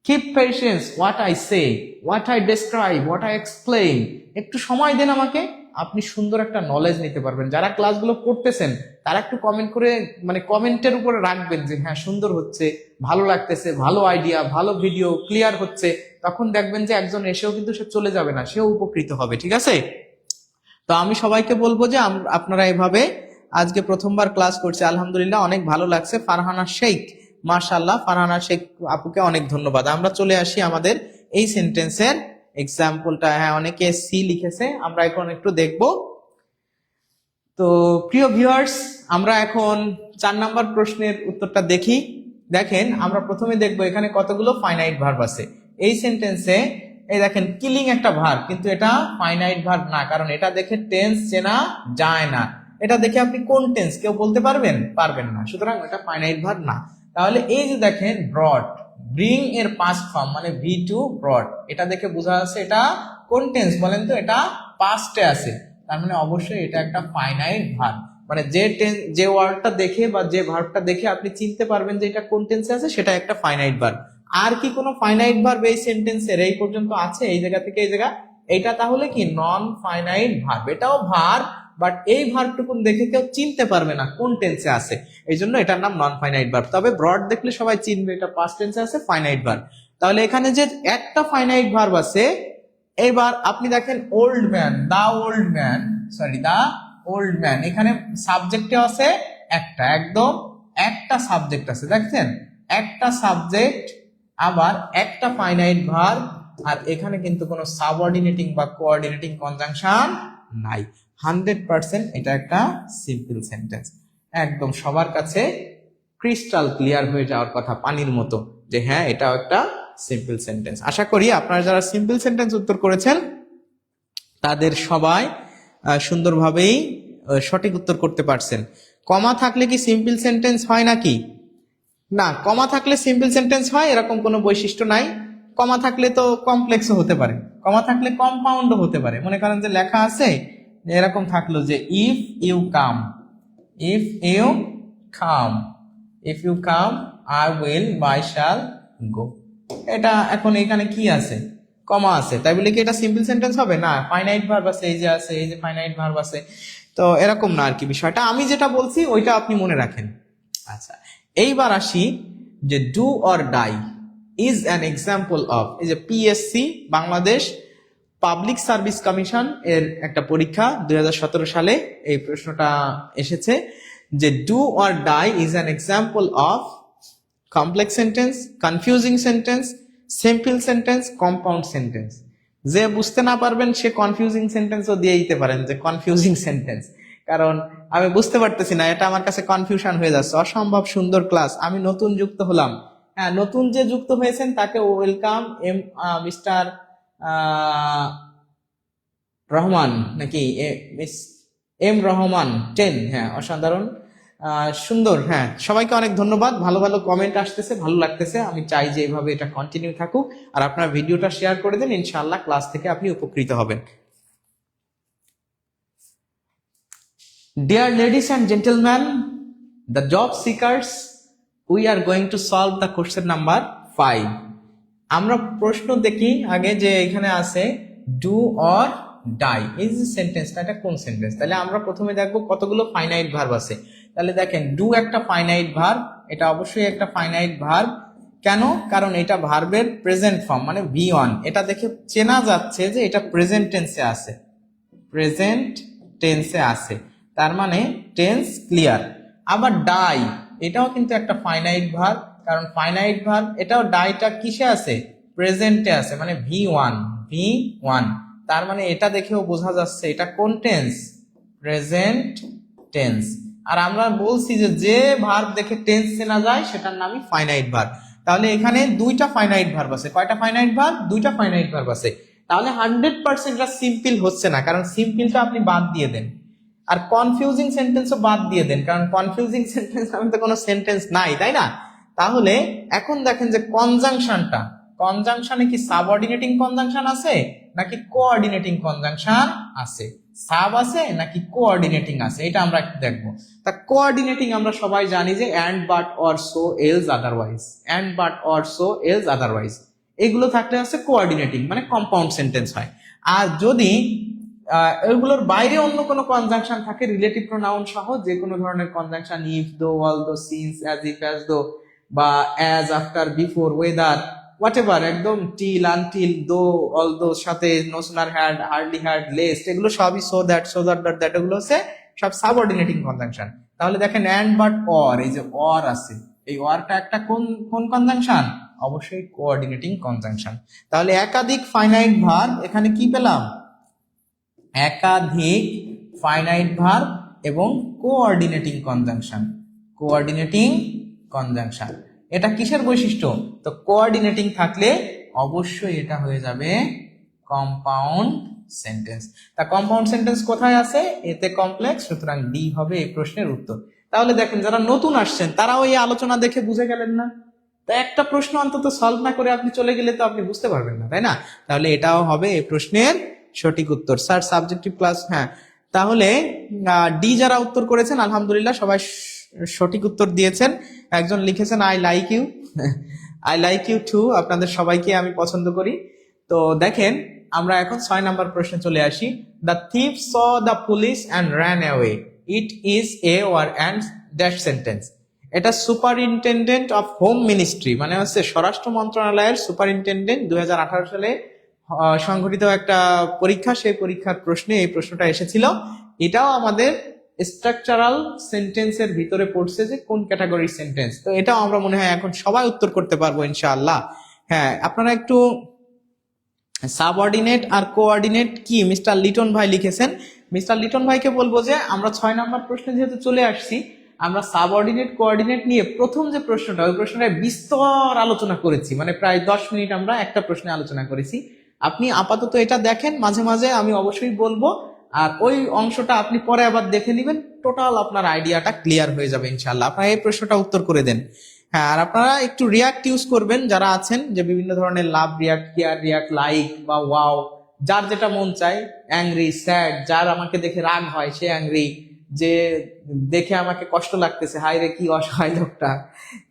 Keep patience what I say, what I describe, what I explain. একটু সময় দেন আমাকে, আপনি সুন্দর একটা knowledge নিতে পারবেন। যারা ক্লাসগুলো করতেছেন তারা একটু কমেন্ট করে, মানে কমেন্টের উপরে রাখবেন যে হ্যাঁ সুন্দর হচ্ছে, ভালো লাগতেছে, ভালো আইডিয়া, ভালো ভিডিও, ক্লিয়ার হচ্ছে। তখন দেখবেন যে একজন এসেও কিন্তু সে চলে যাবে না, সেও উপকৃত হবে। ঠিক আছে, তো আমি সবাইকে বলবো যে আপনারা এভাবে, আজকে প্রথমবার ক্লাস করছে, আলহামদুলিল্লাহ অনেক ভালো লাগছে। ফারহানা শেখ, মাশাআল্লাহ, ফারহানা শেখ আপুকে অনেক ধন্যবাদ। আমরা চলে আসি আমাদের এই সেন্টেন্সের এক্সাম্পলটা। হ্যাঁ, অনেকে সি লিখেছে, আমরা এখন একটু দেখব। তো প্রিয় ভিউয়ার্স, আমরা এখন 4 নাম্বার প্রশ্নের উত্তরটা দেখি। দেখেন, আমরা প্রথমে দেখব এখানে কতগুলো ফাইনাইট ভার্ব আছে এই সেন্টেন্সে। এই দেখেন, কিলিং একটা ভার্ব, কিন্তু এটা ফাইনাইট ভার্ব না, কারণ এটা দেখে টেন্স চেনা যায় না। এটা দেখে আপনি কোন টেন্স কেউ বলতে পারবেন না, সুতরাং এটা ফাইনাইট ভার্ব না। তাহলে এই যে দেখেন ব্রড, ব্রিং এর পাস্ট ফর্ম মানে V2 ব্রড, এটা দেখে বোঝা যাচ্ছে এটা কোন টেন্স বলেন তো, এটা পাস্টে আছে। তার মানে অবশ্যই এটা একটা ফাইনাইট ভার্ব। মানে যে ওয়ার্ডটা দেখে বা যে ভার্বটা দেখে আপনি চিনতে পারবেন যে এটা কোন টেন্সে আছে, সেটা একটা ফাইনাইট ভার্ব। আর কি কোনো ফাইনাইট ভার্ব এই সেন্টেন্সের এই পর্যন্ত আছে, এই জায়গা থেকে এই জায়গা? এটা তাহলে কি নন ফাইনাইট ভার্ব। এটাও ভার্ব, বাট এই ভার্বটুকুন দেখে কেউ চিনতে পারবে না কোন টেন্সে আছে, এই জন্য এটার নাম নন ফাইনাইট ভার্ব। তবে ব্রড দেখলে সবাই চিনবে এটা পাস্ট টেন্সে আছে, ফাইনাইট ভার্ব। তাহলে এখানে যে একটা ফাইনাইট ভার্ব আছে, এবার আপনি দেখেন old man, the old man, the old man, এখানে সাবজেক্টে আছে একটা, একদম একটা সাবজেক্ট আছে, দেখছেন, একটা সাবজেক্ট, আবার একটা ফাইনাইট ভার্ব, আর এখানে কিন্তু কোনো সাবঅর্ডিনেটিং বা কোঅর্ডিনেটিং কনজাংশন নাই। 100% এটা একটা সিম্পল সেন্টেন্স, একদম সবার কাছে ক্রিস্টাল ক্লিয়ার হয়ে যাওয়ার কথা, পানির মতো, যে হ্যাঁ এটাও একটা সিম্পল সেন্টেন্স। আশা করি আপনারা যারা সিম্পল সেন্টেন্স উত্তর করেছেন তাদের সবাই সুন্দরভাবেই সঠিক উত্তর করতে পারছেন। কমা থাকলে কি সিম্পল সেন্টেন্স হয় নাকি? না, কমা থাকলে সিম্পল সেন্টেন্স হয় এরকম কোনো বৈশিষ্ট্য নাই। কমা থাকলে তো কমপ্লেক্সও হতে পারে, কমা থাকলে কম্পাউন্ডও হতে পারে। মনে করেন যে লেখা আছে এরকম থাকলো যে if you come, if you come, if you come I will by shall go. এটা এখন এখানে কি আছে? কমা আছে, তাই বলে কি এটা সিম্পল সেন্টেন্স হবে? না, ফাইনাইট ভার্ব আছে, এই যে আছে, এই যে ফাইনাইট ভার্ব আছে, তো এরকম না আর কি বিষয়টা। আমি যেটা বলছি ওইটা আপনি মনে রাখেন। আচ্ছা, এইবার আসি যে do or die is an example of, এই যে PSC Bangladesh public service commission এর একটা পরীক্ষা 2017 সালে এই প্রশ্নটা এসেছে যে do or die is an example of complex sentence, confusing sentence, simple sentence, compound sentence. যে বুঝতে না পারবেন সে কনফিউজিং সেন্টেন্সও দিয়ে দিতে পারেন যে কনফিউজিং সেন্টেন্স, কারণ আমি বুঝতে পারতেছি না, এটা আমার কাছে কনফিউশন হয়ে যাচ্ছে। অসম্ভব সুন্দর ক্লাস, আমি নতুন যুক্ত হলাম। হ্যাঁ, নতুন যে যুক্ত হয়েছেন তাকে ওয়েলকাম। মিস্টার রহমান নাকি মিস এম রহমান 10, হ্যাঁ অসাধারণ, সুন্দর। হ্যাঁ, সবাইকে অনেক ধন্যবাদ, ভালো ভালো কমেন্ট আসতেছে, ভালো লাগতেছে। আমি চাই যে এইভাবে এটা কন্টিনিউ থাকুক, আর আপনার ভিডিওটা শেয়ার করে দেন, ইনশাআল্লাহ ক্লাস থেকে আপনি উপকৃত হবেন। Dear ladies and gentlemen, the job seekers, we are going to solve the question number 5. আমরা প্রশ্ন দেখি আগে যে এখানে আছে ডু অর ডাই, এই যে সেন্টেন্সটা, এটা কোন সেন্টেন্স? তাহলে আমরা প্রথমে দেখবো কতগুলো ফাইনাইট ভার্ব আছে। তাহলে দেখেন ডু একটা ফাইনাইট ভার্ব, এটা অবশ্যই একটা ফাইনাইট ভার্ব। কেন? কারণ এটা ভার্বের প্রেজেন্ট ফর্ম, মানে V1। এটা দেখে চেনা যাচ্ছে যে এটা প্রেজেন্ট টেন্সে আছে, প্রেজেন্ট টেন্সে আছে, তার মানে টেন্স ক্লিয়ার। আবার ডাই, এটাও কিন্তু একটা ফাইনাইট ভার্ব, কারণ ফাইনাইট ভার্ব এটাও ডাইটা কিসে আছে? প্রেজেন্টে আছে, মানে V1। তার মানে এটা দেখেও বোঝা যাচ্ছে এটা কোন টেন্স? Present tense. আর আমরা বলছি যে যে ভার্ব দেখে টেন্স চেনা যায় সেটার নামই ফাইনাইট ভার্ব। তাহলে এখানে দুইটা ফাইনাইট ভার্ব আছে। কয়টা ফাইনাইট ভার্ব? দুইটা ফাইনাইট ভার্ব আছে। তাহলে 100% এটা সিম্পল হচ্ছে না, কারণ সিম্পলটা আপনি বাদ দিয়ে দেন, আর কনফিউজিং সেন্টেন্সও বাদ দিয়ে দেন, কারণ কনফিউজিং সেন্টেন্স আমি তো কোনো সেন্টেন্স নাই, তাই না? তাহলে এখন দেখেন যে কনজাংশনটা, কনজাংশনে কি সাবঅর্ডিনেটিং কনজাংশন আছে নাকি কোঅর্ডিনেটিং কনজাংশন আছে? সাব আছে নাকি কোঅর্ডিনেটিং আছে, এটা আমরা একটু দেখবো। তা কোঅর্ডিনেটিং আমরা সবাই জানি যে and, but, or, so, else, otherwise. And, but, or, so, else, otherwise, এগুলো থাকলে হচ্ছে কোঅর্ডিনেটিং, মানে কম্পাউন্ড সেন্টেন্স হয়। আর যদি এগুলোর বাইরে অন্য কোনো কনজাংশন থাকে, রিলেটিভ প্রোনাউন সহ যে কোনো ধরনের conjunction, if, though, although, since, as if, as though, বা as, after, before, whether, whatever, একদম টিল, আনটিল, দো, অলদো সাথে no sooner had, hardly had, lest, এগুলো সবই so that, so that, that, এগুলো হচ্ছে সব সাবঅর্ডিনেটিং কনজাংশন। তাহলে দেখেন অ্যান্ড, বাট, অর, এই যে অর আছে, এই অরটা একটা কোন কোন কনজাংশন? অবশ্যই কোঅর্ডিনেটিং কনজাংশন। তাহলে একাধিক ফাইনাইট ভার্ব, এখানে কি পেলাম? একাধিক ফাইনাইট ভার্ব এবং কোঅর্ডিনেটিং কনজাংশন। কোঅর্ডিনেটিং কনজাংশন এটা কিসের বৈশিষ্ট্য? তো কোঅর্ডিনেটিং থাকলে অবশ্যই এটা হয়ে যাবে কম্পাউন্ড সেন্টেন্স। তা কম্পাউন্ড সেন্টেন্স কোথায় আছে? এতে কমপ্লেক্স, সুতরাং ডি হবে এই প্রশ্নের উত্তর। তাহলে দেখেন যারা নতুন আসছেন তারাও এই আলোচনা দেখে বুঝে গেলেন না? তা একটা প্রশ্ন অন্তত সলভ না করে আপনি চলে গেলে তো আপনি বুঝতে পারবেন না, তাই না? তাহলে এটাও হবে এই প্রশ্নের সঠিক উত্তর। স্যার সাবজেক্টিভ ক্লাস, হ্যাঁ। তাহলে ডি যারা উত্তর করেছেন আলহামদুলিল্লাহ সবাই সঠিক উত্তর দিয়েছেন। একজন লিখেছেন I like you, I like you too, আপনাদের সবাইকে আমি পছন্দ করি। তো দেখেন আমরা এখন 6 নম্বর প্রশ্নে চলে আসি। The thief saw the police and ran away, it is a war and dash sentence. এটা সুপারিনটেন্ডেন্ট অফ হোম মিনিস্ট্রি, মানে হচ্ছে স্বরাষ্ট্র মন্ত্রণালয়ের সুপারিনটেন্ডেন্ট 2018 সালে সংঘটিত একটা পরীক্ষা, সেই পরীক্ষার প্রশ্নে এই প্রশ্নটা এসেছিল। এটাও আমাদের স্ট্রাকচারাল সেন্টেন্সের ভিতরে পড়ছে যে কোন ক্যাটাগরির সেন্টেন্স। তো এটাও আমরা মনে হয় এখন সবাই উত্তর করতে পারবো ইনশাআল্লাহ। হ্যাঁ, আপনারা একটু সাবঅর্ডিনেট আর কোঅর্ডিনেট কি মিস্টার লিটন ভাই লিখেছেন। মিস্টার লিটন ভাইকে বলবো যে আমরা 6 নম্বর প্রশ্নে যেহেতু চলে আসছি, আমরা সাবঅর্ডিনেট কোঅর্ডিনেট নিয়ে প্রথম যে প্রশ্নটা, ওই প্রশ্নটায় বিস্তর আলোচনা করেছি, মানে প্রায় 10 মিনিট আমরা একটা প্রশ্নে আলোচনা করেছি। আপনি আপাতত এটা দেখেন, মাঝে মাঝে আমি অবশ্যই বলবো, আর ওই অংশটা আপনি পরে আবার দেখে নেবেন, টোটাল আপনার আইডিয়াটা ক্লিয়ার হয়ে যাবে ইনশাআল্লাহ। আপনারা এই প্রশ্নটা উত্তর করে দেন। হ্যাঁ, আর আপনারা একটু রিয়াক্ট ইউজ করবেন যারা আছেন, যে বিভিন্ন ধরনের love react, care react, like বা ওয়াও, যার যেটা মন চায়। অ্যাংরি, স্যাড, যার আমাকে দেখে রাগ হয় সে অ্যাংরি, যে দেখে আমাকে কষ্ট লাগতেছে, হাই রে কি অসহায় লোকটা,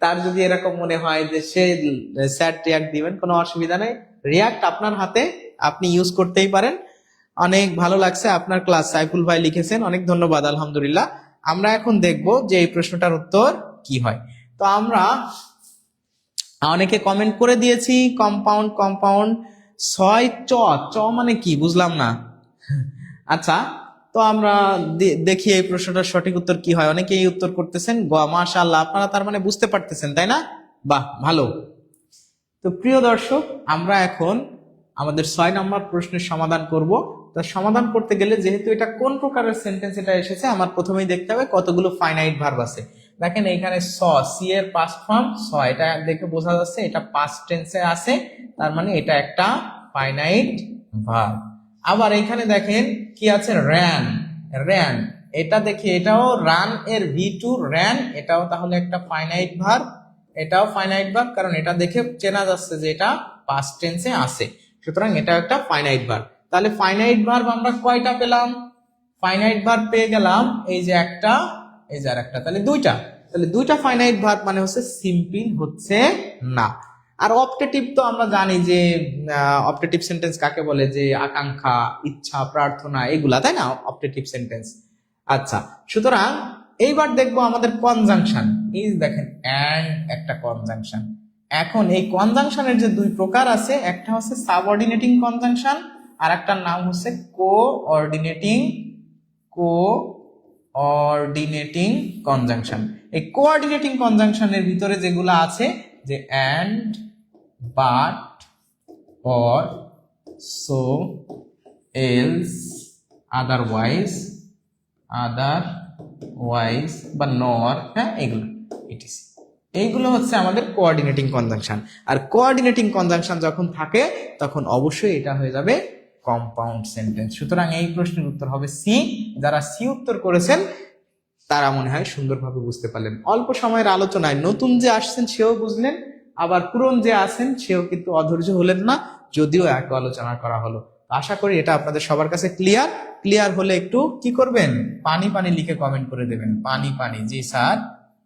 তার যদি এরকম মনে হয় যে সে স্যাড রিয়াক্ট দিবেন, কোনো অসুবিধা নেই। রিয়াক্ট আপনার হাতে, আপনি ইউজ করতেই পারেন। অনেক ভালো লাগছে আপনার ক্লাস, সাইফুল ভাই লিখেছেন, অনেক ধন্যবাদ, আলহামদুলিল্লাহ। আমরা এখন দেখব যে এই প্রশ্নটার উত্তর কি হয়। তো আমরা অনেকে কমেন্ট করে দিয়েছি কম্পাউন্ড, কম্পাউন্ড 6 চ, চ মানে কি বুঝলাম না। আচ্ছা, তো আমরা দেখি এই প্রশ্নটার সঠিক উত্তর কি হয়। অনেকে এই উত্তর করতেছেন, মাশাআল্লাহ, আপনারা তার মানে বুঝতে পারতেছেন, তাই না? বাহ, ভালো। তো প্রিয় দর্শক, আমরা এখন আমাদের 6 নম্বর প্রশ্নের সমাধান করব। তো সমাধান করতে গেলে যেহেতু এটা কোন প্রকারের সেন্টেন্স এটা এসেছে, আমার প্রথমেই দেখতে হবে কতগুলো ফাইনাইট ভার্ব আছে। দেখেন এইখানে স, সি এর পাস্ট ফর্ম স, এটা দেখে বোঝা যাচ্ছে এটা পাস্ট টেন্সে আছে, তার মানে এটা একটা ফাইনাইট ভার্ব। আবার এখানে দেখেন কি আছে, র্যান, র্যান, এটা দেখি এটাও রান এর V2 র্যান, এটাও তাহলে একটা ফাইনাইট ভার্ব। এটাও ফাইনাইট ভার্ব, কারণ এটা দেখে চেনা যাচ্ছে যে এটা পাস্ট টেন্সে আছে, সুতরাং এটা একটা ফাইনাইট ভার্ব। তাহলে ফাইনাইট ভার্ব আমরা কয়টা পেলাম? ফাইনাইট ভার্ব পেয়ে গেলাম, এই যে একটা, এই যে আর একটা, তাহলে দুইটা। তাহলে দুইটা ফাইনাইট ভার্ব মানে হচ্ছে সিম্পল হচ্ছে না। আর অপটেটিভ তো আমরা জানি যে অপটেটিভ সেন্টেন্স কাকে বলে, যে আকাঙ্ক্ষা, ইচ্ছা, প্রার্থনা, এগুলা, তাই না অপটেটিভ সেন্টেন্স। আচ্ছা, সুতরাং এইবার দেখবো আমাদের কনজাংশন। এই দেখেন এন্ড একটা কনজাংশন। এখন এই কনজাংশনের যে দুই প্রকার আছে, একটা হচ্ছে সাবঅর্ডিনেটিং কনজাংশন আর একটার নাম হচ্ছে কোঅর্ডিনেটিং কনজাংশন। এই কোঅর্ডিনেটিং কনজাংশনের ভিতরে যেগুলো আছে যে and, but, or, so, else, otherwise বা নর, হ্যাঁ এগুলো ইটিসি, এইগুলো হচ্ছে আমাদের কোঅর্ডিনেটিং কনজাংশন। আর কোঅর্ডিনেটিং কনজাংশন যখন থাকে তখন অবশ্যই এটা হয়ে যাবে কম্পাউন্ড সেন্টেন্স। সুতরাং এই প্রশ্নের উত্তর হবে সি। যারা সি উত্তর করেছেন তারা মনে হয় সুন্দরভাবে বুঝতে পারলেন। অল্প সময়ের আলোচনায় নতুন যে আসছেন সেও বুঝলেন, আবার পুরন যে আছেন সেও কিন্তু অধৈর্য হলেন না, যদিও এক আলোচনা করা হলো। আশা করি এটা আপনাদের সবার কাছে ক্লিয়ার হলে একটু কি করবেন, পানি পানি লিখে কমেন্ট করে দেবেন। পানি পানি, জি স্যার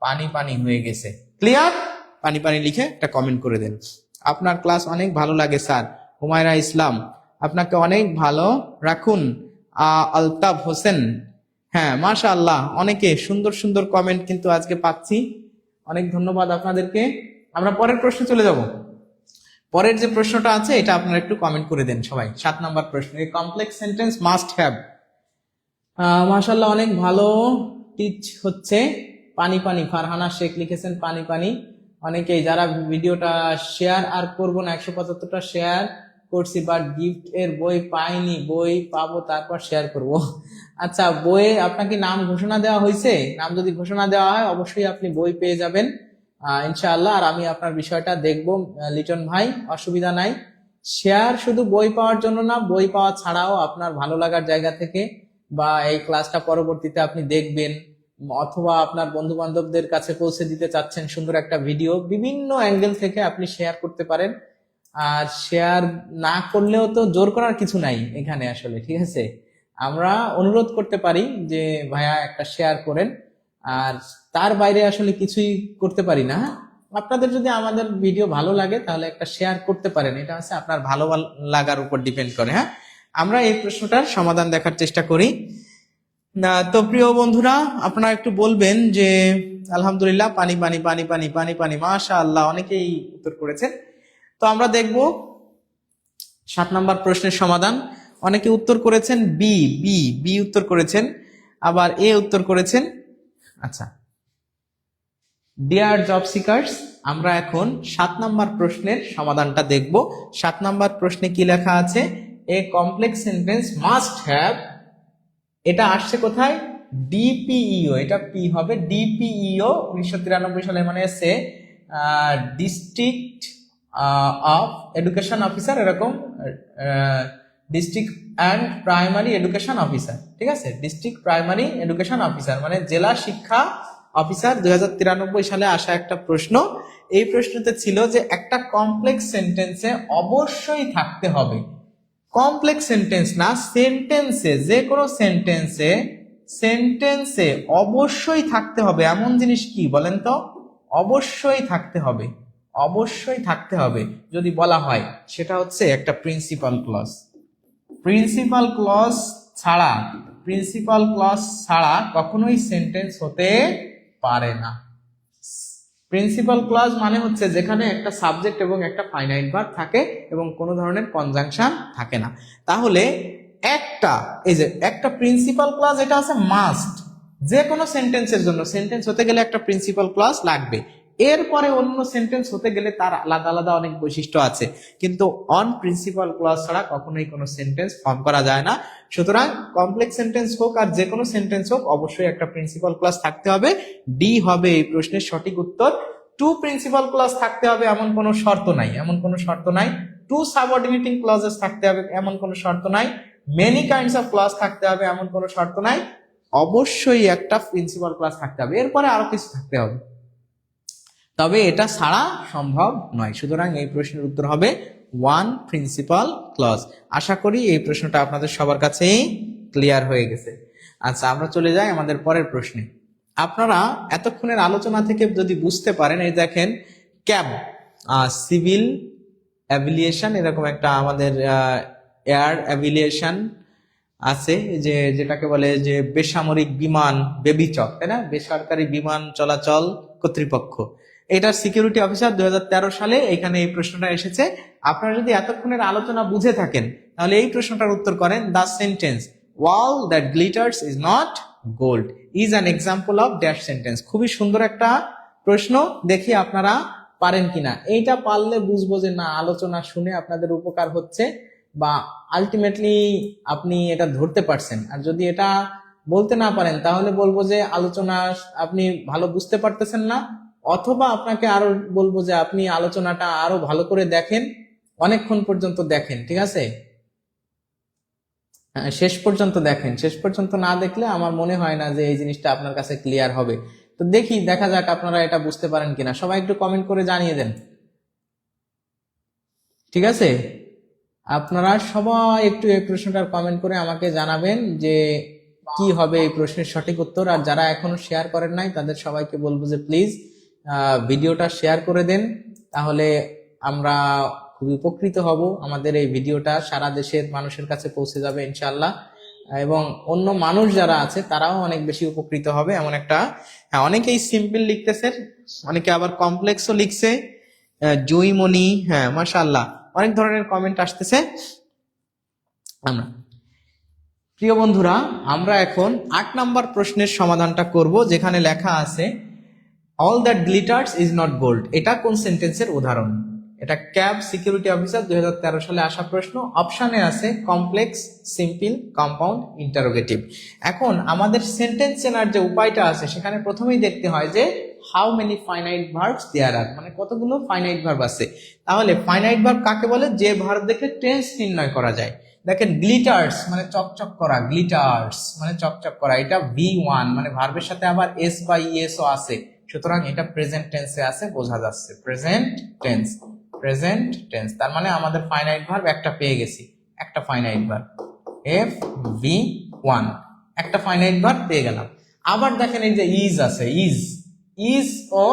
পানি পানি হয়ে গেছে, ক্লিয়ার, পানি পানি লিখে একটা কমেন্ট করে দেন। আপনার ক্লাস অনেক ভালো লাগে স্যার। হুমায়রা ইসলাম, আপনাকে অনেক ভালো রাখুন। আলতাফ হোসেন, হ্যাঁ মাশাআল্লাহ, অনেকে সুন্দর সুন্দর কমেন্ট কিন্তু আজকে পাচ্ছি, অনেক ধন্যবাদ আপনাদেরকে। আমরা পরের প্রশ্নে চলে যাব। পরের যে প্রশ্নটা আছে এটা আপনারা একটু কমেন্ট করে দেন সবাই। 7 নম্বর প্রশ্ন, কমপ্লেক্স সেন্টেন্স মাস্ট হ্যাভ। মাশাআল্লাহ, অনেক ভালো টিচ হচ্ছে। পানি পানি, ফারহানা শেখ লিখেছেন পানি পানি। অনেকেই যারা ভিডিওটা শেয়ার আর করবো না, 175টা শেয়ার করছি বাট গিফট এর বই পাইনি, বই পাবো তারপর শেয়ার করব। আচ্ছা, বইয়ে আপনাকে নাম ঘোষণা দেওয়া হয়েছে? নাম যদি ঘোষণা দেওয়া হয় অবশ্যই আপনি বই পেয়ে যাবেন ইনশাআল্লাহ। আর আমি আপনার বিষয়টা দেখবো লিটন ভাই, অসুবিধা নাই। শেয়ার শুধু বই পাওয়ার জন্য না, বই পাওয়া ছাড়াও আপনার ভালো লাগার জায়গা থেকে, বা এই ক্লাসটা পরবর্তীতে আপনি দেখবেন, অথবা আপনার বন্ধু বান্ধবদের কাছে পৌঁছে দিতে চাচ্ছেন সুন্দর একটা ভিডিও, বিভিন্ন অ্যাঙ্গেল থেকে আপনি শেয়ার করতে পারেন। আর শেয়ার না করলেও তো জোর করার কিছু নাই এখানে আসলে, ঠিক আছে। আমরা অনুরোধ করতে পারি যে ভাইয়া একটা শেয়ার করেন, আর তার বাইরে আসলে কিছুই করতে পারি না। আপনাদের যদি আমাদের ভিডিও ভালো লাগে তাহলে একটা শেয়ার করতে পারেন, এটা হচ্ছে আপনার ভালো লাগার উপর ডিপেন্ড করে। হ্যাঁ, আমরা এই প্রশ্নটার সমাধান দেখার চেষ্টা করি। তো প্রিয় বন্ধুরা, আপনারা একটু বলবেন যে আলহামদুলিল্লাহ পানি পানি পানি পানি পানি পানি, মাশাআল্লাহ, অনেকেই উত্তর করেছেন। তো আমরা দেখব 7 নম্বর প্রশ্নের সমাধান। অনেকে উত্তর করেছেন বি বি বি উত্তর করেছেন, আবার এ উত্তর করেছেন। আচ্ছা, ডিয়ার জব সিকার্স, আমরা এখন 7 নম্বর প্রশ্নের সমাধানটা দেখব। 7 নম্বর প্রশ্নে কি লেখা আছে, এ কমপ্লেক্স সেন্টেন্স মাস্ট হ্যাভ, এটা আসছে কোথায়, ডিপিইও, এটা পি হবে, ডিপিইও 1993 সালে মানে এসে ডিস্ট্রিক্ট অফ এডুকেশন অফিসার, এরকম district and primary education officer, ঠিক আছে, ডিস্ট্রিক্ট প্রাইমারি এডুকেশন অফিসার মানে জেলা শিক্ষা অফিসার, 2093 সালে আসা একটা প্রশ্ন। এই প্রশ্নতে ছিল যে একটা কমপ্লেক্স সেন্টেন্সে অবশ্যই থাকতে হবে, কমপ্লেক্স সেন্টেন্স না, সেন্টেন্সে, যে কোনো সেন্টেন্সে অবশ্যই থাকতে হবে এমন জিনিস কি বলেন তো, অবশ্যই থাকতে হবে, অবশ্যই থাকতে হবে যদি বলা হয়, সেটা হচ্ছে একটা প্রিন্সিপাল ক্লজ। প্রিন্সিপাল ক্লজ ছাড়া কখনোই সেন্টেন্স হতে পারে না। প্রিন্সিপাল ক্লজ মানে হচ্ছে যেখানে একটা সাবজেক্ট এবং একটা ফাইনাইট ভার্ব থাকে এবং কোনো ধরনের কনজাংশন থাকে না। তাহলে একটা প্রিন্সিপাল ক্লজ, এটা আছে মাস্ট, যে কোনো সেন্টেন্সের জন্য, সেন্টেন্স হতে গেলে একটা প্রিন্সিপাল ক্লজ লাগবে। এরপরে অন্য সেন্টেন্স হতে গেলে তার আলাদা আলাদা অনেক বৈশিষ্ট্য আছে, কিন্তু অন প্রিন্সিপাল ক্লজ ছাড়া কখনোই কোনো সেন্টেন্স ফর্ম করা যায় না। সুতরাং কমপ্লেক্স সেন্টেন্স হোক আর যে কোনো সেন্টেন্স হোক, অবশ্যই একটা প্রিন্সিপাল ক্লজ থাকতে হবে। ডি হবে এই প্রশ্নের সঠিক উত্তর। 2 প্রিন্সিপাল ক্লজ থাকতে হবে এমন কোনো শর্ত নাই, 2 সাবঅর্ডিনেটিং ক্লজেস থাকতে হবে এমন কোনো শর্ত নাই, মেনি কাইন্ডস অফ ক্লজ থাকতে হবে এমন কোনো শর্ত নাই, অবশ্যই একটা প্রিন্সিপাল ক্লজ থাকতে হবে, এরপরে আরো কিছু থাকতে হবে, তবে এটা ছাড়া সম্ভব নয়। সুতরাং এই প্রশ্নের উত্তর হবে 1 প্রিন্সিপাল ক্লজ। আশা করি এই প্রশ্নটা আপনাদের সবার কাছেই ক্লিয়ার হয়ে গেছে। আচ্ছা, আমরা চলে যাই আমাদের পরের প্রশ্নে। আপনারা এতক্ষণের আলোচনা থেকে যদি বুঝতে পারেন, এই দেখেন ক্যাব, সিভিল অ্যাভিলিয়েশন, এরকম একটা আমাদের এয়ার অ্যাভিলিয়েশন আছে, যে যেটাকে বলে যে বেসামরিক বিমান বেবিচক, তাই না, বেসরকারি বিমান চলাচল কর্তৃপক্ষ। এটার সিকিউরিটি অফিসার 2013 সালে এখানে এই প্রশ্নটা এসেছে। আপনারা যদি এতক্ষণের আলোচনা বুঝে থাকেন তাহলে এই প্রশ্নটার উত্তর করেন, the sentence wall that glitters is not gold is an example of dash sentence. খুবই সুন্দর একটা প্রশ্ন, দেখি আপনারা পারেন কিনা। এইটা পারলে বুঝবো যে না, আলোচনা শুনে আপনাদের উপকার হচ্ছে বা আলটিমেটলি আপনি এটা ধরতে পারছেন। আর যদি এটা বলতে না পারেন তাহলে বলবো যে আলোচনা আপনি ভালো বুঝতে পারতেছেন না, অথবা আপনাকে আরো বলবো যে আপনি আলোচনাটা আরো ভালো করে দেখেন, অনেকক্ষণ পর্যন্ত দেখেন, ঠিক আছে, শেষ পর্যন্ত দেখেন। শেষ পর্যন্ত না দেখলে আমার মনে হয় না যে এই জিনিসটা আপনার কাছে ক্লিয়ার হবে। তো দেখি, দেখা যাক আপনারা এটা বুঝতে পারেন কিনা। সবাই একটু কমেন্ট করে জানিয়ে দেন, ঠিক আছে? আপনারা সবাই একটু এই প্রশ্নটার কমেন্ট করে আমাকে জানাবেন যে কি হবে এই প্রশ্নের সঠিক উত্তর। আর যারা এখনো শেয়ার করেন নাই তাদের সবাইকে বলবো যে প্লিজ ভিডিওটা শেয়ার করে দেন, তাহলে আমরা খুবই উপকৃত হব। আমাদের এই ভিডিওটা সারা দেশের মানুষের কাছে পৌঁছে যাবে ইনশাআল্লাহ, এবং অন্য মানুষ যারা আছে তারাও অনেক বেশি উপকৃত হবে। এমন একটা, হ্যাঁ, অনেকেই সিম্পল লিখতেছে, অনেকে আবার কমপ্লেক্সও লিখছে, জয়মণি, হ্যাঁ মাশাআল্লাহ, অনেক ধরনের কমেন্ট আসতেছে। আমরা প্রিয় বন্ধুরা, আমরা এখন 8 নম্বর প্রশ্নের সমাধানটা করব, যেখানে লেখা আছে all that glitters is not gold. এটা কোন সেন্টেন্সের উদাহরণ? এটা ক্যাব সিকিউরিটি অফিসার 2013 সালে আসা প্রশ্ন। অপশনে আছে কমপ্লেক্স, সিম্পল, কম্পাউন্ড, ইন্টারোগেটিভ। এখন আমাদের সেন্টেন্স চেনার যে উপায়টা আছে সেখানে প্রথমেই দেখতে হয় যে হাউ মেনি ফাইনাইট ভার্বস দেয়ার আর, মানে কতগুলো ফাইনাইট ভার্ব আছে। তাহলে ফাইনাইট ভার্ব কাকে বলে? যে ভার্ব দেখে টেন্স নির্ণয় করা যায়। দেখেন গ্লিটার্স মানে চকচক করা, গ্লিটার্স মানে চকচক করা, এটা V1, মানে ভার্বের সাথে আবার এস বা ইএস ও আছে, সুতরাং এটা প্রেজেন্ট টেন্সে আছে, বোঝা যাচ্ছে প্রেজেন্ট টেন্স। প্রেজেন্ট টেন্স তার মানে আমাদের ফাইনাইট ভার্ব একটা পেয়ে গেছি, একটা ফাইনাইট ভার্ব FV1, একটা ফাইনাইট ভার্ব পেয়ে গেলাম। আবার দেখেন এই যে ইজ আছে, ইজ ও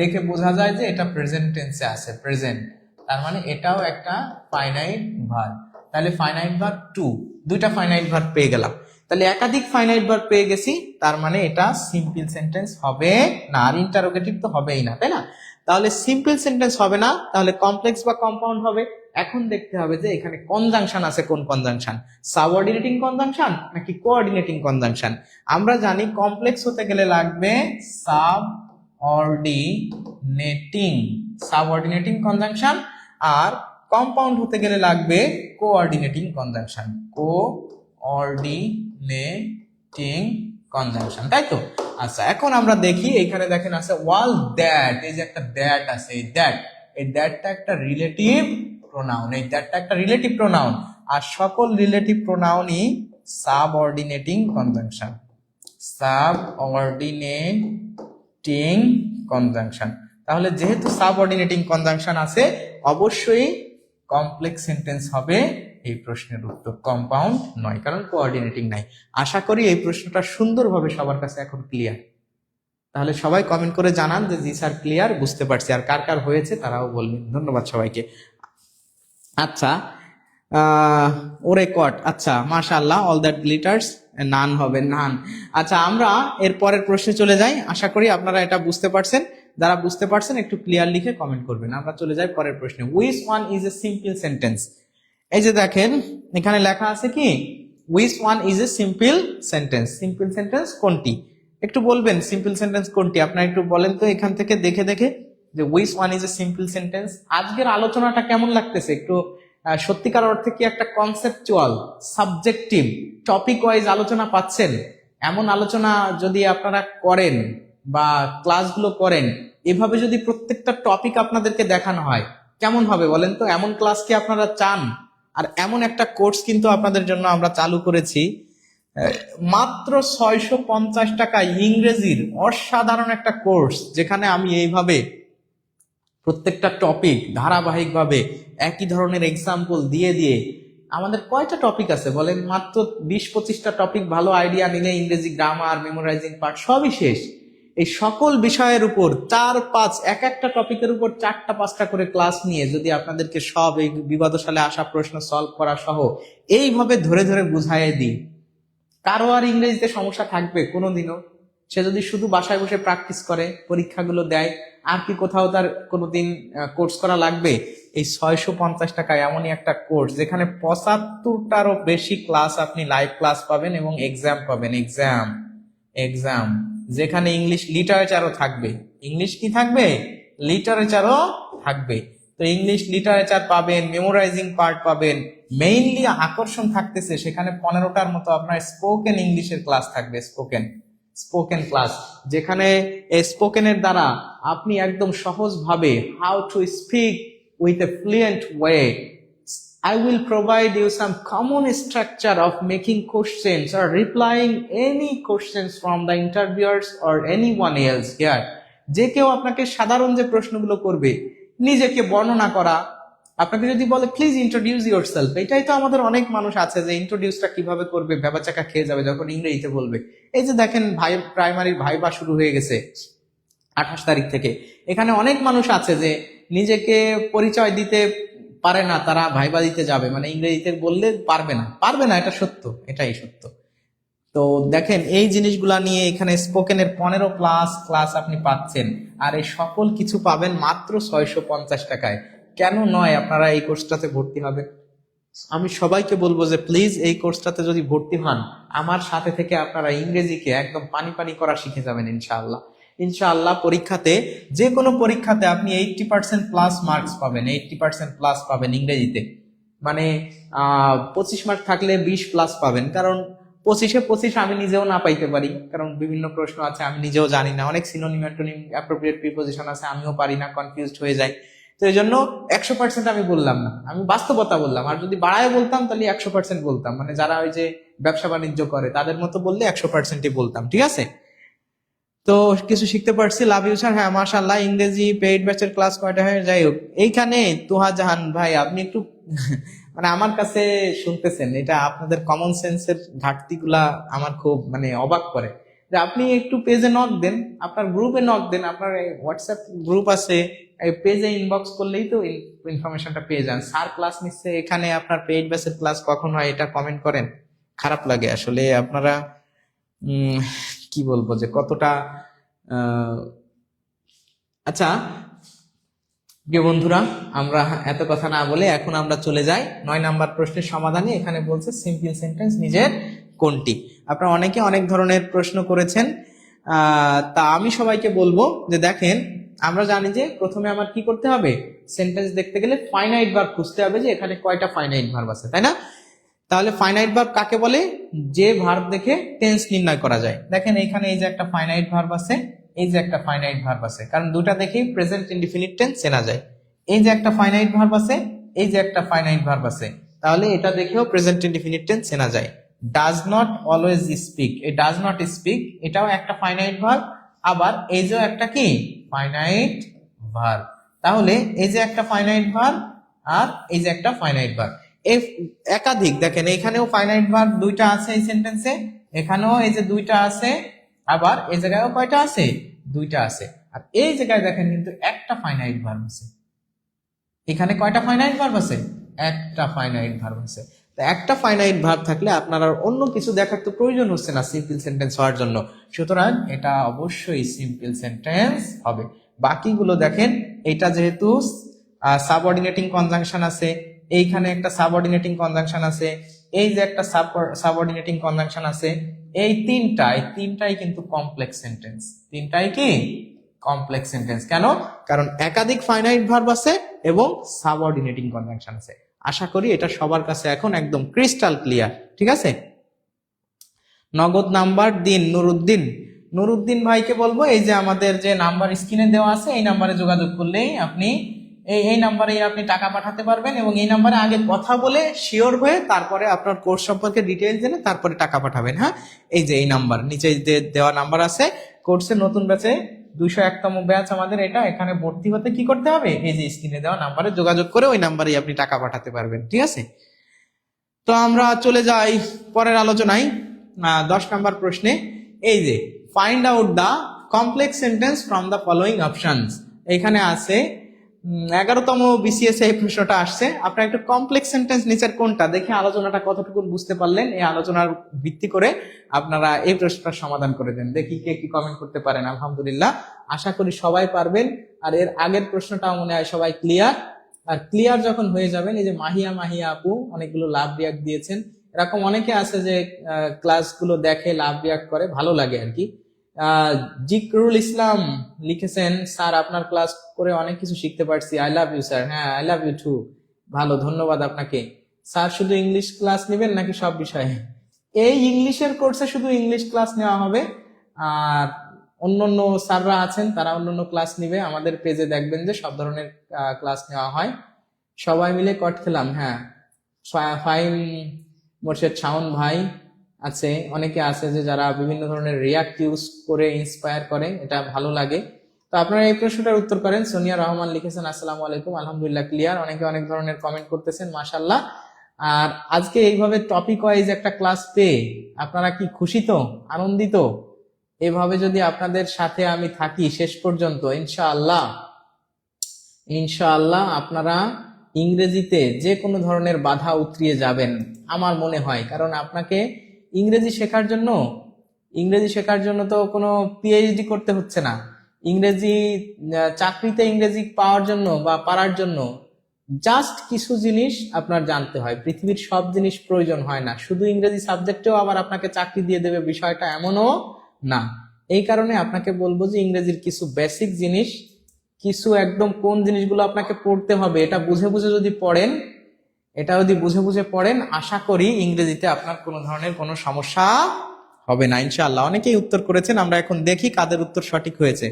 দেখে বোঝা যায় যে এটা প্রেজেন্ট টেন্সে আছে, প্রেজেন্ট, তার মানে এটাও একটা ফাইনাইট ভার্ব। তাহলে ফাইনাইট ভার্ব 2, দুইটা ফাইনাইট ভার্ব পেয়ে গেলাম। তাহলে একাধিক ফাইনাইট ভার্ব পেয়ে গেছি, তার মানে এটা সিম্পল সেন্টেন্স হবে না, আর ইন্টারোগেটিভ তো হবেই না, তাই না? তাহলে সিম্পল সেন্টেন্স হবে না, তাহলে কমপ্লেক্স বা কম্পাউন্ড হবে। এখন দেখতে হবে যে এখানে কনজাংশন আছে, কোন কনজাংশন, সাবঅর্ডিনেটিং কনজাংশন নাকি কোঅর্ডিনেটিং কনজাংশন। আমরা জানি কমপ্লেক্স হতে গেলে লাগবে সাবঅর্ডিনেটিং কনজাংশন, আর কম্পাউন্ড হতে গেলে লাগবে কোঅর্ডিনেটিং কনজাংশন, কোঅর্ডিনেটিং কনজাংশন, তাই তো? আচ্ছা, এখন আমরা দেখি, এখানে দেখেন আছে ওয়াল দ্যাট, এই যে একটা দ্যাট আছে, এই দ্যাটটা একটা রিলেটিভ প্রোনাউন, এই দ্যাটটা একটা রিলেটিভ প্রোনাউন, আর সকল রিলেটিভ প্রোনাউনই সাবঅর্ডিনেটিং কনজাংশন, সাবঅর্ডিনেটিং কনজাংশন। তাহলে যেহেতু সাবঅর্ডিনেটিং কনজাংশন আছে, অবশ্যই কমপ্লেক্স সেন্টেন্স হবে এই প্রশ্নের উত্তর, কম্পাউন্ড নয়, কারণ কোঅর্ডিনেটিং নাই। আশা করি এই প্রশ্নটা সুন্দরভাবে সবার কাছে এখন ক্লিয়ার। তাহলে সবাই কমেন্ট করে জানান যে জি স্যার ক্লিয়ার, বুঝতে পারছি, আর কার কার হয়েছে তারাও বলবেন। ধন্যবাদ সবাইকে। আচ্ছা, ওরে কট, আচ্ছা মাশাআল্লাহ, অল দ্যাট গ্লিটার্স নান হবে, নান। আচ্ছা, আমরা এর পরের প্রশ্নে চলে যাই। আশা করি আপনারা এটা বুঝতে পারছেন। যারা বুঝতে পারছেন একটু ক্লিয়ার লিখে কমেন্ট করবেন। আমরা চলে যাই পরের প্রশ্নে। Which one is a simple sentence? এই যে দেখেন এখানে লেখা আছে কি, which one is a simple sentence. Simple sentence কোনটি? একটু বলবেন সিম্পল সেন্টেন্স কোনটি, আপনারা একটু বলেন তো এখান থেকে দেখে দেখে, যে which one is a simple sentence. আজকের আলোচনাটা কেমন লাগতেছে? একটু সত্যিকার অর্থে কি একটা কনসেপচুয়াল, সাবজেক্টিভ, টপিক ওয়াইজ আলোচনা পাচ্ছেন? এমন আলোচনা যদি আপনারা করেন বা ক্লাসগুলো করেন, এভাবে যদি প্রত্যেকটা টপিক আপনাদেরকে দেখানো হয় কেমন হবে বলেন তো? এমন ক্লাস কি আপনারা চান? আর এমন একটা কোর্স কিন্তু আপনাদের জন্য আমরা চালু করেছি, মাত্র 650 টাকায় ইংরেজির অসাধারণ একটা কোর্স, যেখানে আমি এইভাবে প্রত্যেকটা টপিক ধারাবাহিকভাবে একই ধরনের এক্সাম্পল দিয়ে দিয়ে আমাদের কয়টা টপিক আছে বলেন? মাত্র 20-25টা টপিক ভালো আইডিয়া নিলে ইংরেজি গ্রামার, মেমোরাইজিং পার্ট সবই শেষ। এই সকল বিষয়ের উপর 4-5 এক একটা টপিকের উপর 4টা-5টা করে ক্লাস নিয়ে যদি আপনাদেরকে সব এই বিবাদশালে আসা প্রশ্ন সলভ করা সহ এইভাবে ধরে ধরে বুঝাইয়ে দিই, কারো আর ইংরেজিতে সমস্যা থাকবে কোনোদিনও? সে যদি শুধু বাসায় বসে প্র্যাকটিস করে, পরীক্ষাগুলো দেয়, আর কি কোথাও তার কোনোদিন কোর্স করা লাগবে? এই 650 টাকায় এমনই একটা কোর্স যেখানে 75টারও বেশি ক্লাস আপনি লাইভ ক্লাস পাবেন এবং এক্সাম পাবেন। এক্সাম যেখানে ইংলিশ লিটারেচারও থাকবে। ইংলিশ কি থাকবে? লিটারেচারও থাকবে। তো ইংলিশ লিটারেচার পাবেন, মেমোরাইজিং পার্ট পাবেন। মেইনলি আকর্ষণ থাকতেছে সেখানে 15টার মতো আপনার স্পোকেন ইংলিশের ক্লাস থাকবে। স্পোকেন ক্লাস, যেখানে স্পোকেনের দ্বারা আপনি একদম সহজভাবে how to speak with a fluent way. I will provide you some common structure of making questions or replying any questions from the interviewers or anyone else here. যে কেউ আপনাকে সাধারণ যে প্রশ্নগুলো করবে, নিজেকে বর্ণনা করা, আপনাকে যদি বলে প্লিজ ইন্ট্রোডিউস ইউরসেলফ, এটাই তো আমাদের অনেক মানুষ আছে যে ইন্ট্রোডিউসটা কিভাবে করবে ভেবাচাকা খেয়ে যাবে যখন ইংরেজিতে বলবে। এই যে দেখেন প্রাইমারির ভাইবা শুরু হয়ে গেছে 28 তারিখ থেকে। এখানে অনেক মানুষ আছে যে নিজেকে পরিচয় দিতে পারে না, তারা ভাইবা দিতে যাবে, মানে ইংরেজিতে বললে পারবে না, এটা সত্য, এটাই সত্য। তো দেখেন এই জিনিসগুলা নিয়ে এখানে স্পোকেনের 15+ ক্লাস আপনি পাচ্ছেন, আর এই সকল কিছু পাবেন মাত্র 650 টাকায়। কেন নয় আপনারা এই কোর্সটাতে ভর্তি হবে? আমি সবাইকে বলবো যে প্লিজ এই কোর্সটাতে যদি ভর্তি হন, আমার সাথে থেকে আপনারা ইংরেজিকে একদম পানি করা শিখে যাবেন ইনশাআল্লাহ। পরীক্ষাতে, যে কোনো পরীক্ষাতে আপনি 80%+ মার্কস পাবেন, 80%+ পাবেন ইংরেজিতে। মানে 25 মার্ক থাকলে 20+ পাবেন, কারণ 25-এ 25 আমি নিজেও না পাইতে পারি, কারণ বিভিন্ন প্রশ্ন আছে আমি নিজেও জানি না, অনেক সিনোনিম অ্যান্টোনিম অ্যাপ্রোপ্রিয়েট প্রিপোজিশন আছে আমিও পারি না, কনফিউজড হয়ে যায়। তো এই জন্য 100% আমি বললাম না, আমি বাস্তবতা বললাম। আর যদি বাড়ায় বলতাম তাহলে 100% বলতাম, মানে যারা ওই যে ব্যবসা বাণিজ্য করে তাদের মতো বললে 100%ই বলতাম, ঠিক আছে? তো কিছু শিখতে পারছি, লাভ ইউ স্যার। হ্যাঁ মাশাআল্লাহ, ইংরেজি পেইড ব্যাচের ক্লাস কয়টা হয়? যাই হোক, এইখানে তুহা জাহান ভাই আপনি একটু মানে আমার কাছে শুনতেছেন, এটা আপনাদের কমন সেন্সের ঘাটতিগুলা আমার খুব মানে অবাক করে। যে আপনি একটু পেজে নক দেন, আপনার গ্রুপে নক দেন, আপনার হোয়াটসঅ্যাপ গ্রুপ আছে, এই পেজে ইনবক্স করলেই তো ইনফরমেশনটা পেয়ে যান। স্যার ক্লাস নিচ্ছে এখানে, আপনার পেইড ব্যাচের ক্লাস কখন হয় এটা কমেন্ট করেন। খারাপ লাগে আসলে, আপনারা কি বলবো যে কতটা আচ্ছা প্রিয় বন্ধুরা, আমরা এত কথা না বলে এখন আমরা চলে যাই 9 নাম্বার প্রশ্নের সমাধানে। এখানে বলছে সিম্পল সেন্টেন্স নিজের কোনটি। আপনারা অনেকে অনেক ধরনের প্রশ্ন করেছেন, তা আমি সবাইকে বলবো যে দেখেন, আমরা জানি যে প্রথমে আমার কি করতে হবে, সেন্টেন্স দেখতে গেলে ফাইনাইট ভার্ব খুঁজতে হবে যে এখানে কয়টা ফাইনাইট ভার্ব আছে, তাই না? তাহলে ফাইনাইট ভার্ব কাকে বলে? যে ভার্ব দেখে টেন্স নির্ণয় করা যায়। দেখেন এইখানে এই যে একটা ফাইনাইট ভার্ব আছে, এই যে একটা ফাইনাইট ভার্ব আছে, কারণ দুটা দেখেই প্রেজেন্ট ইনডিফিনিট টেন্স চেনা যায়। এই যে একটা ফাইনাইট ভার্ব আছে, এই যে একটা ফাইনাইট ভার্ব আছে, তাহলে এটা দেখেও প্রেজেন্ট ইনডিফিনিট টেন্স চেনা যায়। ডাজ নট অলওয়েজ স্পিক, এই ডাজ নট স্পিক এটাও একটা ফাইনাইট ভার্ব, আবার এই যে একটা কি ফাইনাইট ভার্ব। তাহলে এই যে একটা ফাইনাইট ভার্ব আর এই যে একটা ফাইনাইট ভার্ব, একাধিক। দেখেন এখানেও ফাইনাইট ভার্ব দুইটা আছে এই সেন্টেন্সে, এখানেও এই যে দুইটা আছে, আবার এই জায়গায়ও কয়টা আছে? দুইটা আছে। আর এই জায়গায় দেখেন কিন্তু একটা ফাইনাইট ভার্ব আছে। এখানে কয়টা ফাইনাইট ভার্ব আছে? একটা ফাইনাইট ভার্ব আছে। তো একটা ফাইনাইট ভার্ব থাকলে আপনার আর অন্য কিছু দেখার তো প্রয়োজন হচ্ছে না সিম্পল সেন্টেন্স হওয়ার জন্য, সুতরাং এটা অবশ্যই সিম্পল সেন্টেন্স হবে। বাকিগুলো দেখেন, এটা যেহেতু সাবঅর্ডিনেটিং কনজাংশন আছে, এইখানে একটা সাবঅর্ডিনেটিং কনজাংশন আছে, এই যে একটা সাবঅর্ডিনেটিং কনজাংশন আছে, এই তিনটাই কিন্তু কমপ্লেক্স সেন্টেন্স। তিনটাই কি কমপ্লেক্স সেন্টেন্স? কেন? কারণ একাধিক ফাইনাইট ভার্ব আছে এবং সাবঅর্ডিনেটিং কনজাংশন আছে। আশা করি এটা সবার কাছে এখন একদম ক্রিস্টাল ক্লিয়ার, ঠিক আছে? নগদ নাম্বার দিন নুরুদ্দিন ভাইকে বলবো, এই যে আমাদের যে নাম্বার স্ক্রিনে দেওয়া আছে এই নাম্বারে যোগাযোগ করলেই আপনি এই নাম্বারে আপনি টাকা পাঠাতে পারবেন, এবং এই নাম্বারে আগে কথা বলে শিওর হয়ে তারপরে আপনার কোর্স সম্পর্কে ডিটেইলস জেনে তারপরে টাকা পাঠাবেন। হ্যাঁ, এই যে এই নাম্বার নিচে দেওয়া নাম্বার আছে, কোর্সের নতুন ব্যাচে 201তম ব্যাচ আমাদের এটা, এখানে ভর্তি হতে কি করতে হবে? এই যে স্ক্রিনে দেওয়া নাম্বারে যোগাযোগ করে ওই নাম্বারেই আপনি টাকা পাঠাতে পারবেন, ঠিক আছে? তো আমরা চলে যাই পরের আলোচনায় 10 নম্বর প্রশ্নে। এই যে find out the complex sentence from the following options, এখানে আছে 11তম বিসিএস এই প্রশ্নটা আসছে। আপনার একটু কমপ্লেক্স সেন্টেন্স নিচের কোনটা দেখে আলোচনাটা কতটুকু বুঝতে পারলেন, এই আলোচনার ভিত্তি করে আপনারা এই প্রশ্নটার সমাধান করে দেন। দেখি কে কি কমেন্ট করতে পারেন। আলহামদুলিল্লাহ, আশা করি সবাই পারবেন। আর এর আগের প্রশ্নটাও মনে হয় সবাই ক্লিয়ার। আর ক্লিয়ার যখন হয়ে যাবেন, এই যে মাহিয়া আপু অনেকগুলো লাভ রিয়াক্ট দিয়েছেন। এরকম অনেকে আছে যে ক্লাসগুলো দেখে লাভ রিয়াক্ট করে, ভালো লাগে আর কি। জিকরুল ইসলাম লিখেছেন, স্যার আপনার ক্লাস করে অনেক কিছু শিখতে পারছি, আই লাভ ইউ স্যার। হ্যাঁ, আই লাভ ইউ টু। ভালো, ধন্যবাদ আপনাকে। স্যার শুধু ইংলিশ ক্লাস নেবেন নাকি সব বিষয়ে? এই ইংলিশের কোর্সে শুধু ইংলিশ ক্লাস নেওয়া হবে, আর অন্যান্য স্যাররা আছেন তারা অন্যান্য ক্লাস নিবে। আমাদের পেজে দেখবেন যে সব ধরনের ক্লাস নেওয়া হয়। সবাই মিলে কট খেলাম। হ্যাঁ, ফাইম মোর্শেদ শাওন ভাই আছে, অনেকে আছে যে যারা বিভিন্ন ধরনের রিয়াক্ট ইউজ করে ইন্সপায়ার করে, এটা ভালো লাগে। তো আপনারা এই প্রশ্নটার উত্তর করেন। সোনিয়া রহমান লিখেছেন আসসালামু আলাইকুম, আলহামদুলিল্লাহ ক্লিয়ার। অনেকে অনেক ধরনের কমেন্ট করতেছেন, মাশাআল্লাহ। আর আজকে এইভাবে টপিক ওয়াইজ একটা ক্লাস পেয়ে আপনারা কি খুশি তো, আনন্দিত? এভাবে যদি আপনাদের সাথে আমি থাকি শেষ পর্যন্ত, ইনশাআল্লাহ আপনারা ইংরেজিতে যে কোনো ধরনের বাধা উতরিয়ে যাবেন আমার মনে হয়। কারণ আপনাকে ইংরেজি শেখার জন্য তো কোনো পিএইচডি করতে হচ্ছে না। চাকরিতে ইংরেজি পাওয়ার জন্য বা পারার জন্য জাস্ট কিছু জিনিস আপনার জানতে হয়। পৃথিবীর সব জিনিস প্রয়োজন হয় না। শুধু ইংরেজি সাবজেক্টেও আবার আপনাকে চাকরি দিয়ে দেবে বিষয়টা এমনও না। এই কারণে আপনাকে বলবো যে ইংরেজির কিছু বেসিক জিনিস, কিছু একদম কোন জিনিসগুলো আপনাকে পড়তে হবে এটা বুঝে বুঝে পড়েন, আশা করি ইংরেজিতে আপনার কোনো ধরনের কোনো সমস্যা হবে না ইনশাআল্লাহ। অনেকেই উত্তর করেছেন, আমরা এখন দেখি কাদের উত্তর সঠিক হয়েছে।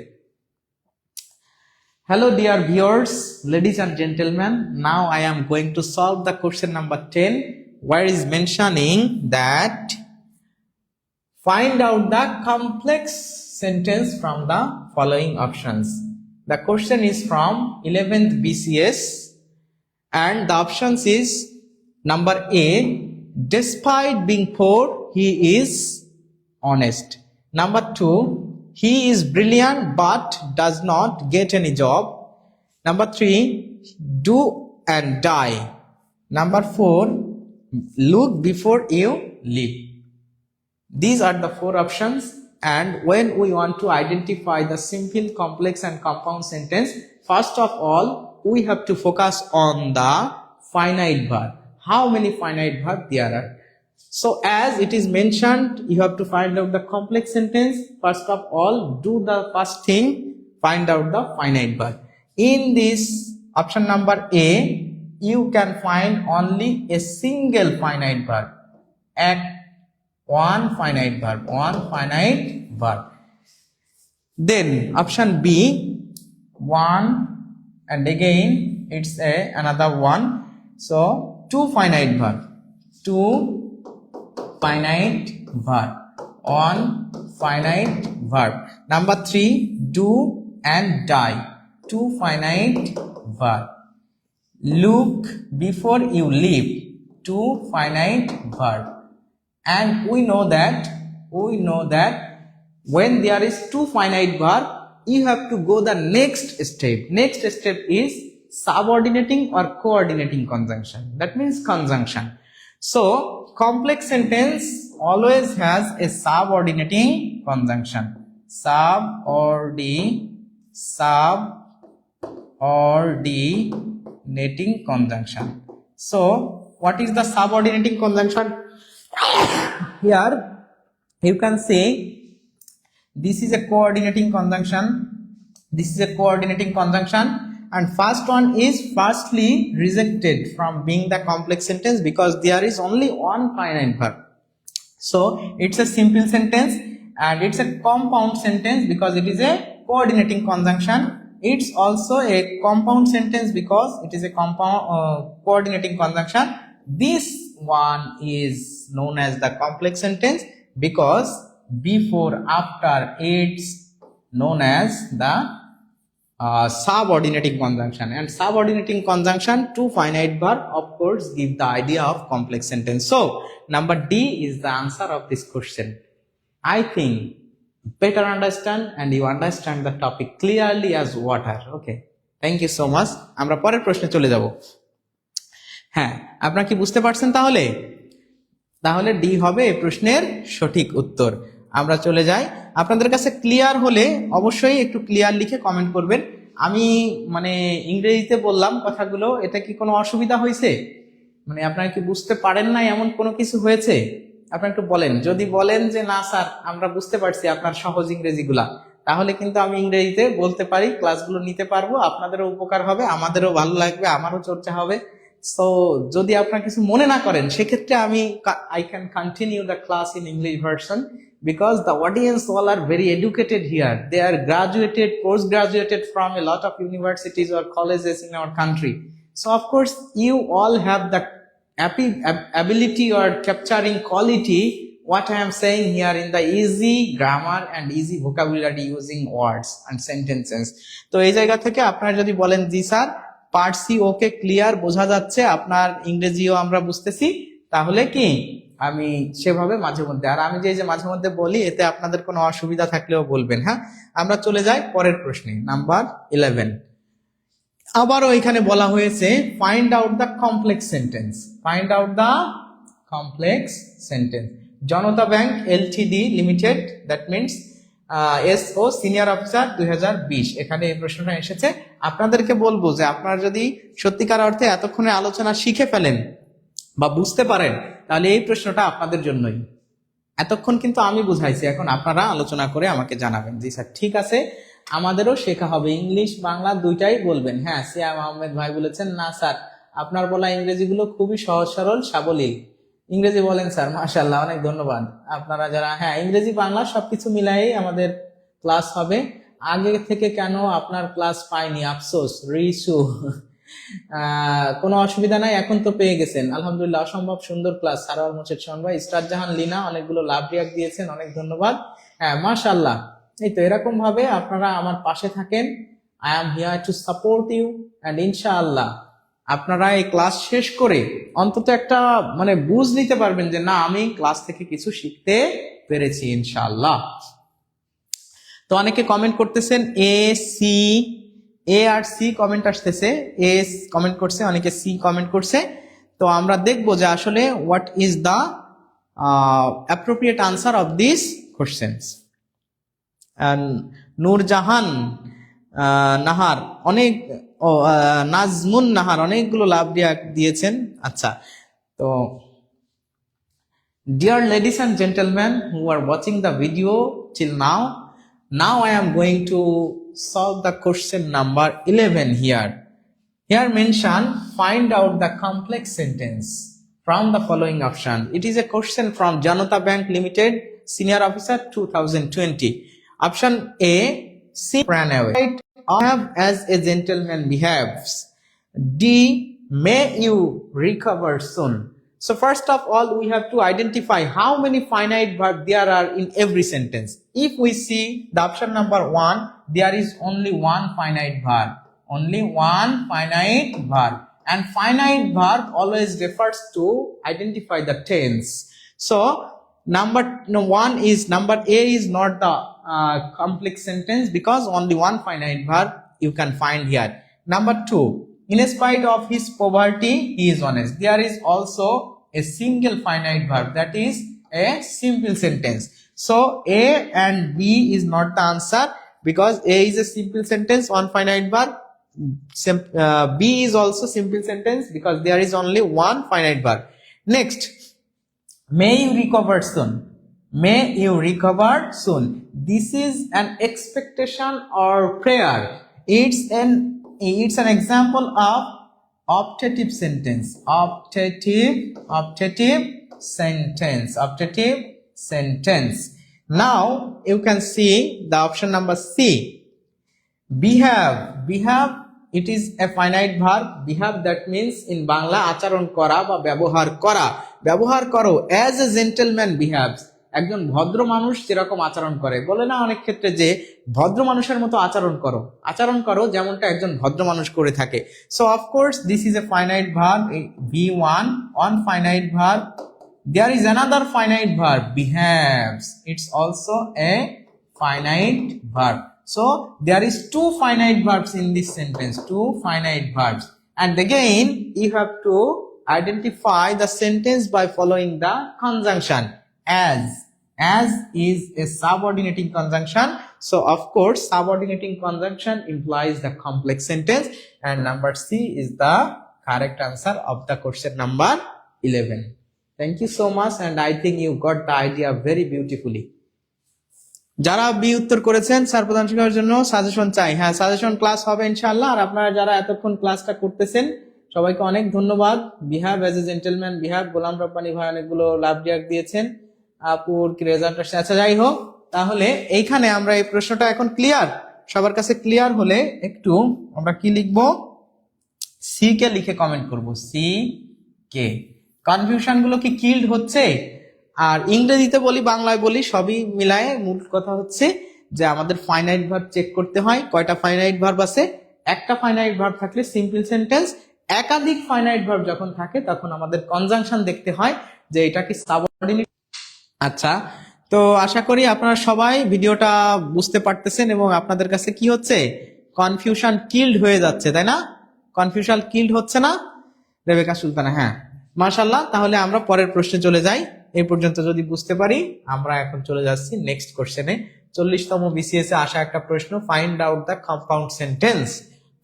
Hello dear viewers, ladies and gentlemen, now I am going to solve the question number 10, where is mentioning that find out the complex sentence from the following options. The question is from 11th BCS and the options is number A, despite being poor, he is honest. Number 2, he is brilliant but does not get any job. Number 3, do and die. Number 4, look before you leap. These are the 4 options, and when we want to identify the simple, complex and compound sentence, first of all we have to focus on the finite verb. How many finite verb there are? So as it is mentioned, you have to find out the complex sentence. First of all, do the first thing, find out the finite verb. In this option number A, you can find only a single finite verb. One finite verb. Then option B, one, and again it's another one. So two finite verb. One finite verb. Number 3, do and die. Two finite verb. Look before you leap. Two finite verb. And we know that when there is two finite verb, you have to go the next step. Next step is subordinating or coordinating conjunction. That means conjunction. So complex sentence always has a subordinating conjunction. Subordinating conjunction. So what is the subordinating conjunction? Here you can say this is a coordinating conjunction, and first one is firstly rejected from being the complex sentence because there is only one finite verb. So it's a simple sentence, and it's a compound sentence because it is a coordinating conjunction. It's also a compound sentence because it is a coordinating conjunction. This one is known as the complex sentence because before, after, it's known as the subordinating conjunction, and subordinating conjunction to finite verb of course give the idea of complex sentence. So number D is the answer of this question. I think better understand and you understand the topic clearly as water. Okay, thank you so much. আমরা পরের প্রশ্নে চলে যাব। হ্যাঁ, আপনারা কি বুঝতে পারছেন? তাহলে ডি হবে এই প্রশ্নের সঠিক উত্তর। আমরা চলে যাই। আপনাদের কাছে ক্লিয়ার হলে অবশ্যই একটু ক্লিয়ার লিখে কমেন্ট করবেন। আমি মানে ইংরেজিতে বললাম কথাগুলো, এটা কি কোনো অসুবিধা হয়েছে? মানে আপনারা কি বুঝতে পারেন না এমন কোনো কিছু হয়েছে? আপনারা একটু বলেন। যদি বলেন যে না স্যার আমরা বুঝতে পারছি আপনার সহজ ইংরেজিগুলা, তাহলে কিন্তু আমি ইংরেজিতে বলতে পারি, ক্লাসগুলো নিতে পারবো, আপনাদেরও উপকার হবে, আমাদেরও ভালো লাগবে, আমারও চর্চা হবে। সো যদি আপনারা কিছু মনে না করেন সেক্ষেত্রে I can continue the class in English version because the audience all are very educated here. They are graduated, post-graduated from a lot of universities or colleges in our country. So of course you all have the ability or capturing quality what I am saying here in the easy grammar and easy vocabulary using words and sentences. তো এই জায়গা থেকে আপনারা যদি বলেন জি sir পারছি, okay clear, বোঝা যাচ্ছে, আপনার ইংরেজিও আমরা বুঝতেছি, তাহলে কি আমি সেভাবে মাঝে মধ্যে, আর আমি যে মাঝে মধ্যে বলি এতে আপনাদের কোনো অসুবিধা থাকলেও বলবেন। হ্যাঁ, আমরা চলে যাই পরের প্রশ্নে, নাম্বার 11। আবারও এখানে বলা হয়েছে find out the complex sentence. Find out the complex sentence. Janata bank LTD limited, that means SO senior officer 2020, এখানে এই প্রশ্নটা এসেছে। আপনাদেরকে বলবো যে আপনারা যদি সত্যিকার অর্থে এতক্ষণে আলোচনা শিখে ফেলেন বা বুঝতে পারেন তাহলে এই প্রশ্নটা আপনাদের জন্যই। এতক্ষণ কিন্তু আমি বুঝাইছি, এখন আপনারা আলোচনা করে আমাকে জানাবেন। জি স্যার ঠিক আছে, আমাদেরও শেখা হবে, ইংলিশ বাংলা দুইটাই বলবেন। হ্যাঁ, সিয়াম আহমেদ ভাই বলেছেন না স্যার আপনার বলা ইংরেজিগুলো খুবই সহজ সরল সাবলীল, ইংরেজি বলেন স্যার। মাশাআল্লাহ, অনেক ধন্যবাদ আপনারা যারা, হ্যাঁ ইংরেজি বাংলা সবকিছু মিলাই আমাদের ক্লাস হবে। আগে থেকে কেন আপনার ক্লাস পাইনি, আফসোস রিসু। কোনো অসুবিধা নাই, এখন তো পেয়ে গেছেন আলহামদুলিল্লাহ। অসম্ভব সুন্দর ক্লাস। সারোয়ার মোর্শেদ শোন ভাই, ইস্টার জাহান লিনা অনেকগুলো লাভ রিয়াক্ট দিয়েছেন, অনেক ধন্যবাদ। হ্যাঁ মাশাআল্লাহ, এই তো এরকম ভাবে আপনারা আমার পাশে থাকেন। I am here to support you and ইনশাআল্লাহ আপনারা এই ক্লাস শেষ করে অন্তত একটা মানে বুঝ নিতে পারবেন যে না আমি ক্লাস থেকে কিছু শিখতে পেরেছি ইনশাআল্লাহ। তো অনেকে কমেন্ট করতেছেন এ আর সি কমেন্ট আসতেছে, এ কমেন্ট করছে, অনেকে সি কমেন্ট করছে। তো আমরা দেখবো যে আসলে what is the appropriate answer of this questions. Nurjahan Nahar অনেক, নাজমুন নাহার অনেকগুলো লাভ রিয়াক্ট দিয়েছেন। আচ্ছা, তো dear ladies and gentleman who are watching the video till now I am going to solve the question number 11 here. Here mentioned find out the complex sentence from the following option. It is a question from Janata Bank Limited, Senior Officer 2020. Option A, C ran away. I have as a gentleman behaves. D, may you recover soon. So first of all, we have to identify how many finite verbs there are in every sentence. If we see the option number 1, there is only one finite verb. Only one finite verb. And finite verb always refers to identify the tense. So number A is not the complex sentence because only one finite verb you can find here. Number 2, in spite of his poverty, he is honest. There is also a single finite verb, that is a simple sentence. So A and B is not the answer because A is a simple sentence, one finite verb. B is also simple sentence because there is only one finite verb. Next, may you recover soon. May you recover soon. This is an expectation or prayer. It's an example of optative sentence. Optative sentence. Now you can see the option number C. Behave. It is a finite verb. Behave, that means in Bangla acharon kora ba ব্যবহার করা, ব্যবহার করো, as a gentleman behaves, একজন ভদ্র মানুষ যেরকম আচরণ করে, বলে না অনেক ক্ষেত্রে যে ভদ্র মানুষের মতো আচরণ করো যেমনটা একজন ভদ্র মানুষ করে থাকে। So of course this is a finite verb, V1 on finite verb. There is another finite verb, behaves. It's also a finite verb. So there is two finite verbs in this sentence, two finite verbs. And again, you have to identify the sentence by following the conjunction. As is a subordinating conjunction. So of course, subordinating conjunction implies the complex sentence, and number C is the correct answer of the question number 11. Thank you so much, and I think you got the idea very beautifully. যারা B উত্তর করেছেন sir প্রধান শিক্ষকের জন্য suggestion চাই, হ্যাঁ suggestion class হবে ইনশাআল্লাহ। আর আপনারা যারা এতক্ষণ ক্লাসটা করতেছেন সবাইকে অনেক ধন্যবাদ। বিহাভ as a gentleman, বিহাভ, Golam Rabbani ভাই অনেকগুলো লাভ রিয়াক্ট দিয়েছেন, আপুর কি রেজাল্ট আসছে। আচ্ছা যাই হোক, তাহলে এইখানে আমরা এই প্রশ্নটা এখন ক্লিয়ার, সবার কাছে ক্লিয়ার হলে একটু আমরা কি লিখবো, সি কে লিখে কমেন্ট করব, সি কে। কনফিউশন গুলো কি কিল্ড হচ্ছে? আর ইংরেজিতে বলি বাংলায় বলি সবই মিলায়ে মূল কথা হচ্ছে যে আমাদের ফাইনাইট ভার্ব চেক করতে হয়। কয়টা ফাইনাইট ভার্ব আছে? একটা ফাইনাইট ভার্ব থাকলে সিম্পল সেন্টেন্স, একাধিক ফাইনাইট ভার্ব যখন থাকে তখন আমাদের কনজাংশন দেখতে হয় যে এটা কি সাবঅর্ডিনেট। আচ্ছা, তো আশা করি আপনারা সবাই ভিডিওটা বুঝতে পারতেছেন এবং আপনাদের কাছে কি হচ্ছে, কনফিউশন কিল্ড হয়ে যাচ্ছে, তাই না? কনফিউশন কিল্ড হচ্ছে না রেবেকা সুলতানা? হ্যাঁ, মাশাআল্লাহ। তাহলে আমরা পরের প্রশ্নে চলে যাই। এই পর্যন্ত যদি বুঝতে পারি, আমরা এখন চলে যাচ্ছি নেক্সট কোশ্চেনে। 40তম বিসিএস এ আসা একটা প্রশ্ন, find out the compound sentence.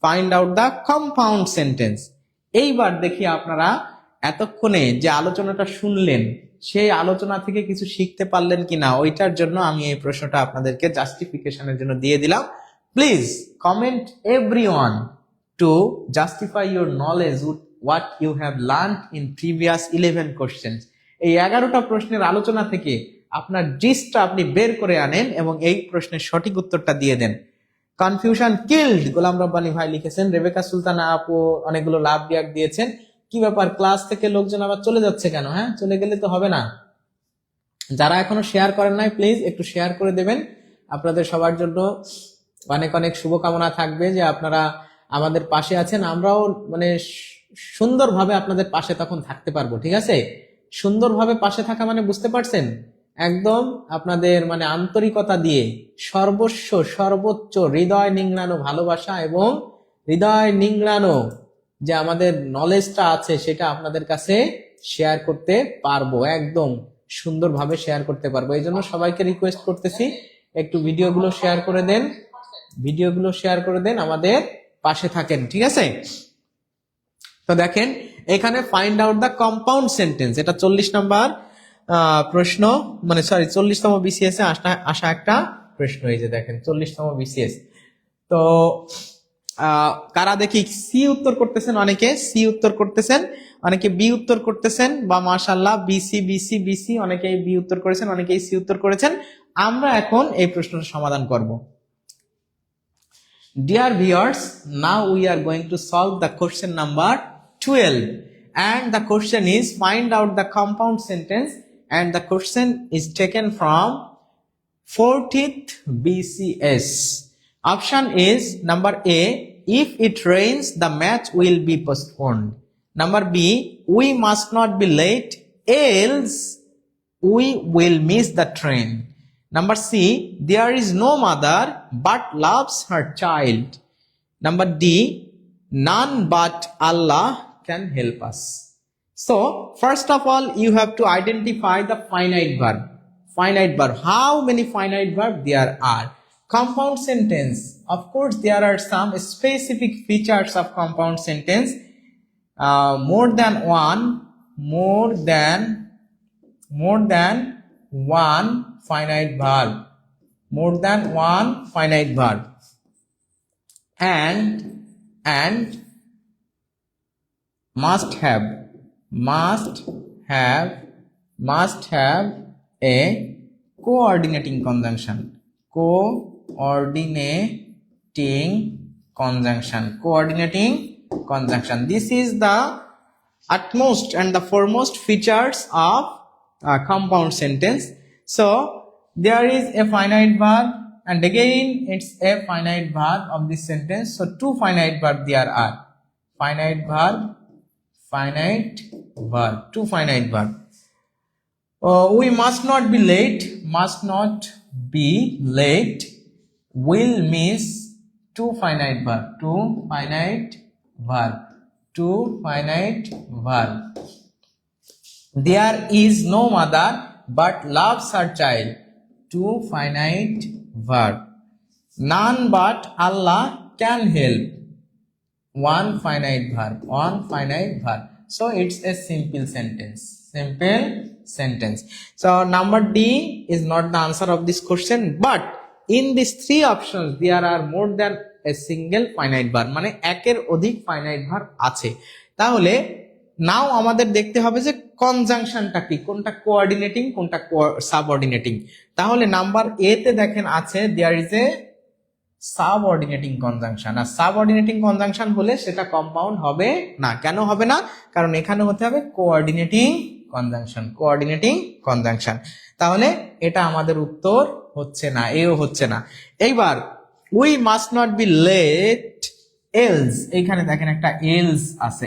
Find out the compound sentence. এইবার দেখি আপনারা এতক্ষণে যে আলোচনাটা শুনলেন সেই আলোচনা থেকে কিছু শিখতে পারলেন কিনা, ওইটার জন্য আমি এই প্রশ্নটা আপনাদেরকে জাস্টিফিকেশনের জন্য দিয়ে দিলাম। Please comment everyone to justify your knowledge with what you have learned in previous 11 questions. এই 11টা প্রশ্নের আলোচনা থেকে আপনার জিস্টটা আপনি বের করে আনেন এবং এই প্রশ্নের সঠিক উত্তরটা দিয়ে দেন। কনফিউশন কিল্ড গোলাম রব্বানী ভাই লিখেছেন, রেবেকা সুলতানা আপু অনেকগুলো লাভ রিয়াক্ট দিয়েছেন। কি ব্যাপার, ক্লাস থেকে লোকজন আবার চলে যাচ্ছে কেন? হ্যাঁ, চলে গেলে তো হবে না। যারা এখনো শেয়ার করেন নাই প্লিজ একটু শেয়ার করে দেবেন। আপনাদের সবার জন্য অনেক অনেক শুভকামনা থাকবে যে আপনারা আমাদের পাশে আছেন, আমরাও মানে সুন্দরভাবে আপনাদের পাশে তখন থাকতে পারবো। ঠিক আছে, সুন্দরভাবে পাশে থাকা মানে বুঝতে পারছেন, একদম আপনাদের মানে আন্তরিকতা দিয়ে সর্বস্ব সর্বোচ্চ হৃদয় নিংড়ানো ভালোবাসা এবং হৃদয় নিংড়ানো যে আমাদের নলেজটা আছে সেটা আপনাদের কাছে শেয়ার করতে পারবো, একদম সুন্দরভাবে শেয়ার করতে পারবো। এই জন্য সবাইকে রিকোয়েস্ট করতেছি একটু ভিডিওগুলো শেয়ার করে দেন, ভিডিওগুলো শেয়ার করে দেন, আমাদের পাশে থাকেন। ঠিক আছে, তো দেখেন এখানে find out the compound sentence, এটা 40 নম্বর প্রশ্ন, মানে সরি 40তম বিসিএস এ আসা একটা প্রশ্ন। এই যে দেখেন 40তম বিসিএস। তো কারা দেখি সি উত্তর করতেছেন, অনেকে সি উত্তর করতেছেন, অনেকে বি উত্তর করতেছেন, বা মাশাআল্লাহ বিসি বিসি বিসি, অনেকেই বি উত্তর করেছেন, অনেকেই সি উত্তর করেছেন। আমরা এখন এই প্রশ্নটা সমাধান করব। Dear viewers, now we are going to solve the question number 12, and the question is find out the compound sentence, and the question is taken from 40th BCS. Option is number A, if it rains the match will be postponed. Number B, we must not be late else we will miss the train. Number C, there is no mother but loves her child. Number D, none but Allah can help us. So, first of all, you have to identify the finite verb. Finite verb. How many finite verbs there are? Compound sentence. Of course, there are some specific features of compound sentence. More than one finite verb. More than one finite verb. And must have a coordinating conjunction. Coordinating conjunction. This is the utmost and the foremost features of compound sentence. So there is a finite verb, and again it's a finite verb of this sentence. So two finite verb there are. Finite verb, two finite verb. We must not be late, will miss two finite verb. There is no mother but loves her child, two finite verb. None but Allah can help, one finite verb. So it's a simple sentence. So number D is not the answer of this question, but in these three options there are more than a single finite verb, মানে একের অধিক finite verb আছে। তাহলে নাও আমাদের দেখতে হবে যে কনজাংশনটা কি, কোনটা কোঅর্ডিনেটিং কোনটা সাবঅর্ডিনেটিং। তাহলে নাম্বার এ তে দেখেন আছে there is a subordinating conjunction, আর সাবঅর্ডিনেটিং কনজাংশন হলে সেটা কম্পাউন্ড হবে না। কেন হবে না? কারণ এখানে হতে হবে কোঅর্ডিনেটিং কনজাংশন। তাহলে এটা আমাদের উত্তর হচ্ছে না, এও হচ্ছে না। এইবার we must not be late else, এইখানে দেখেন একটা এলস আছে,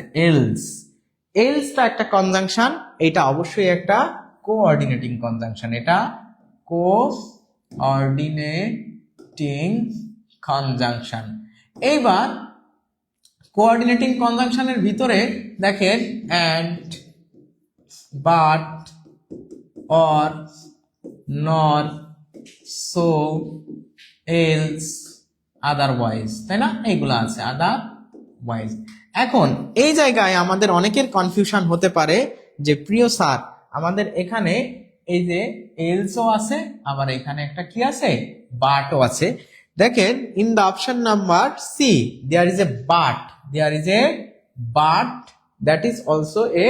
এলসটা একটা কনজাংশন, এটা অবশ্যই একটা কোঅর্ডিনেটিং কনজাংশন, এটা কোঅর্ডিনেটিং কনজাংশন। এইবার কোঅর্ডিনেটিং কনজাংশনের ভিতরে দেখেন অ্যান্ড, বাট, অর, নর, সো, এলস, আদারওয়াইজ, তাই না? এইগুলো আছে আদারওয়াইজ। এখন এই জায়গায় আমাদের অনেকের কনফিউশন হতে পারে যে প্রিয় স্যার আমাদের এখানে এই যে এলসও আছে, আবার এখানে একটা কি আছে, বাটও আছে। দেখেন in the option number C there is a but, that is also a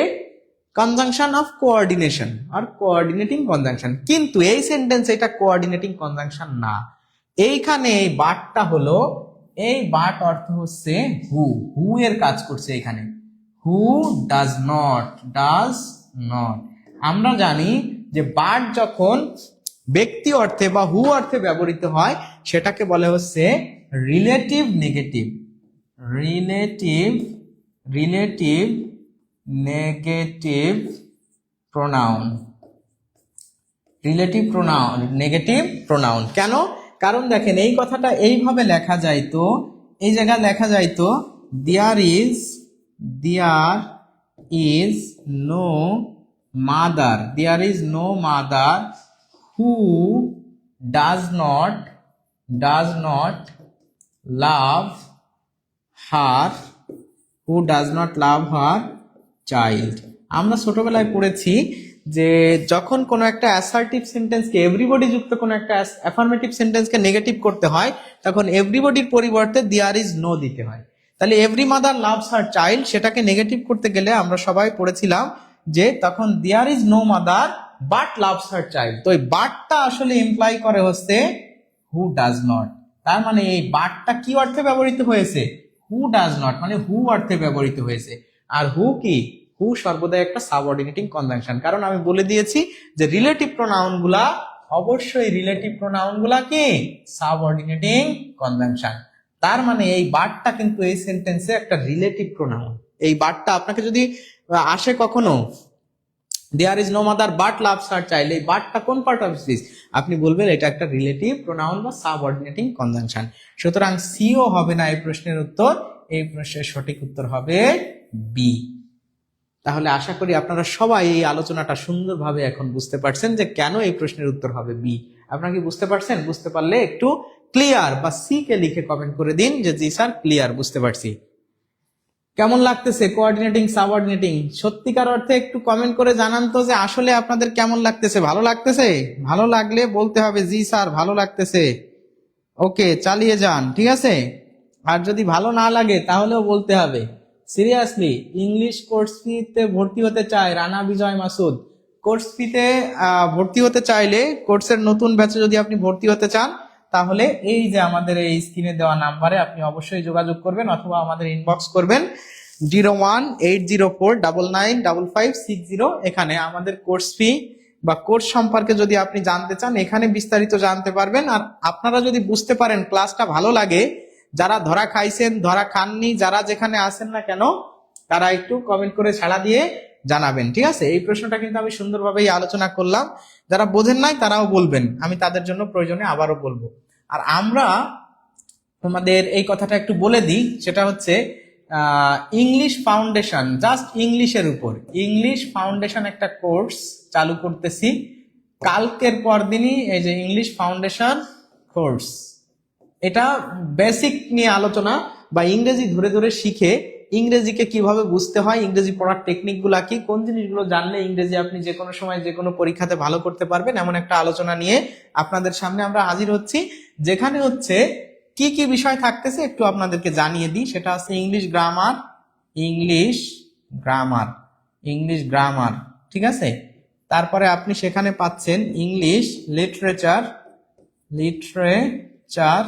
conjunction of coordination আর কোঅর্ডিনেটিং কনজাংশন, কিন্তু এই সেন্টেন্স এটা কোঅর্ডিনেটিং কনজাংশন না। এইখানে এই বাটটা হলো, এই বাট অর্থ হচ্ছে হু এর কাজ করছে এখানে, হু ডাজ নট। আমরা জানি যে বাট যখন ব্যক্তি অর্থে বা হু অর্থে ব্যবহৃত হয় সেটাকে বলে হচ্ছে relative negative pronoun. Negative pronoun কেন? কারণ দেখেন এই কথাটা এইভাবে লেখা যাইতো, এই জায়গায় লেখা যাইতো there is no mother who does not love her child. আমরা ছোটবেলায় পড়েছি যে যখন কোনো একটা অ্যাসার্টিভ সেন্টেন্সকে এভরিবডি যুক্ত কোনো একটা অ্যাফার্মেটিভ সেন্টেন্সকে নেগেটিভ করতে হয় তখন এভরিবডির পরিবর্তে দেয়ার ইজ নো দিতে হয়। তাহলে every mother loves her child, সেটাকে নেগেটিভ করতে গেলে আমরা সবাই পড়েছিলাম যে তখন there is no mother but loves her child. তো এই বাটটা আসলে ইমপ্লাই করে হচ্ছে হু ডাজ নট। তার মানে এই বাটটা কি অর্থে ব্যবহৃত হয়েছে? হু ডাজ নট, মানে হু অর্থে ব্যবহৃত হয়েছে। আর হু কি? হু সর্বদাই একটা সাবঅর্ডিনেটিং কনজাংশন। কারণ আমি বলে দিয়েছি যে রিলেটিভ প্রোনাউন গুলা অবশ্যই কি সাবঅর্ডিনেটিং কনজাংশন। তার মানে এই বাটটা কিন্তু এই সেন্টেন্সে একটা রিলেটিভ প্রোনাউন। এই বাটটা আপনাকে যদি আসে কখনো there is no mother but loves her child, এই বাটটা কোন পার্ট অফ স্পিচ? আপনি বলবেন এটা একটা রিলেটিভ প্রোনাউন বা সাবঅর্ডিনেটিং কনজাংশন। সুতরাং সিও হবে না এই প্রশ্নের উত্তর, এই প্রশ্নের সঠিক উত্তর হবে বি। তাহলে আশা করি আপনারা সবাই এই আলোচনাটা সুন্দরভাবে এখন বুঝতে পারছেন যে কেন এই প্রশ্নের উত্তর হবে বি। আপনারা কি বুঝতে পারছেন? বুঝতে পারলে একটু ক্লিয়ার বা সি কে লিখে কমেন্ট করে দিন যে জি স্যার ক্লিয়ার, বুঝতে পারছি। কেমন লাগতেছে কোঅর্ডিনেটিং সাবঅর্ডিনেটিং? সত্যিকার অর্থে একটু কমেন্ট করে জানান তো যে আসলে আপনাদের কেমন লাগতেছে। ভালো লাগতেছে? ভালো লাগলে বলতে হবে জি স্যার ভালো লাগতেছে। ওকে, চালিয়ে যান, ঠিক আছে। আর যদি ভালো না লাগে তাহলেও বলতে হবে। সিরিয়াসলি ইংলিশ কোর্স ফিতে ভর্তি হতে চায় রানা বিজয় মাসুদ। কোর্স ফিতে ভর্তি হতে চাইলে কোর্সের নতুন ব্যাচে যদি আপনি ভর্তি হতে চান তাহলে এই যে আমাদের এই স্ক্রিনে দেওয়া নাম্বারে আপনি অবশ্যই যোগাযোগ করবেন অথবা আমাদের ইনবক্স করবেন 01804995560। এখানে আমাদের কোর্স ফি বা কোর্স সম্পর্কে যদি আপনি জানতে চান, এখানে বিস্তারিত জানতে পারবেন। আর আপনারা যদি বুঝতে পারেন, ক্লাসটা ভালো লাগে, যারা ধরা খাইছেন, ধরা খাননি, যারা যেখানে আসেন না কেন, তারা একটু কমেন্ট করে ছাড়া দিয়ে জানাবেন, ঠিক আছে? এই প্রশ্নটা কিন্তু আমি সুন্দরভাবেই আলোচনা করলাম। যারা বোঝেন নাই তারাও বলবেন, আমি তাদের জন্য প্রয়োজনে আবারও বলবো। আর আমরা তোমাদের এই কথাটা একটু বলে দিই, সেটা হচ্ছে ইংলিশ ফাউন্ডেশন, জাস্ট ইংলিশের উপর ইংলিশ ফাউন্ডেশন একটা কোর্স চালু করতেছি কালকের পরদিনই। এই যে ইংলিশ ফাউন্ডেশন কোর্স, এটা বেসিক নিয়ে আলোচনা, বা ইংরেজি ধরে ধরে শিখে ইংরেজিকে কিভাবে বুঝতে হয়, ইংরেজি পড়ার টেকনিক গুলা কি, কোন জিনিসগুলো জানলে ইংরেজি আপনি যে কোনো সময় যে কোনো পরীক্ষাতে ভালো করতে পারবেন, এমন একটা আলোচনা নিয়ে আপনাদের সামনে আমরা হাজির হচ্ছি। যেখানে হচ্ছে কি কি বিষয় থাকতেছে একটু আপনাদেরকে জানিয়ে দিই। সেটা হচ্ছে English grammar, English grammar, English grammar, ঠিক আছে? তারপরে আপনি সেখানে পাচ্ছেন ইংলিশ লিটারেচার, লিটারেচার।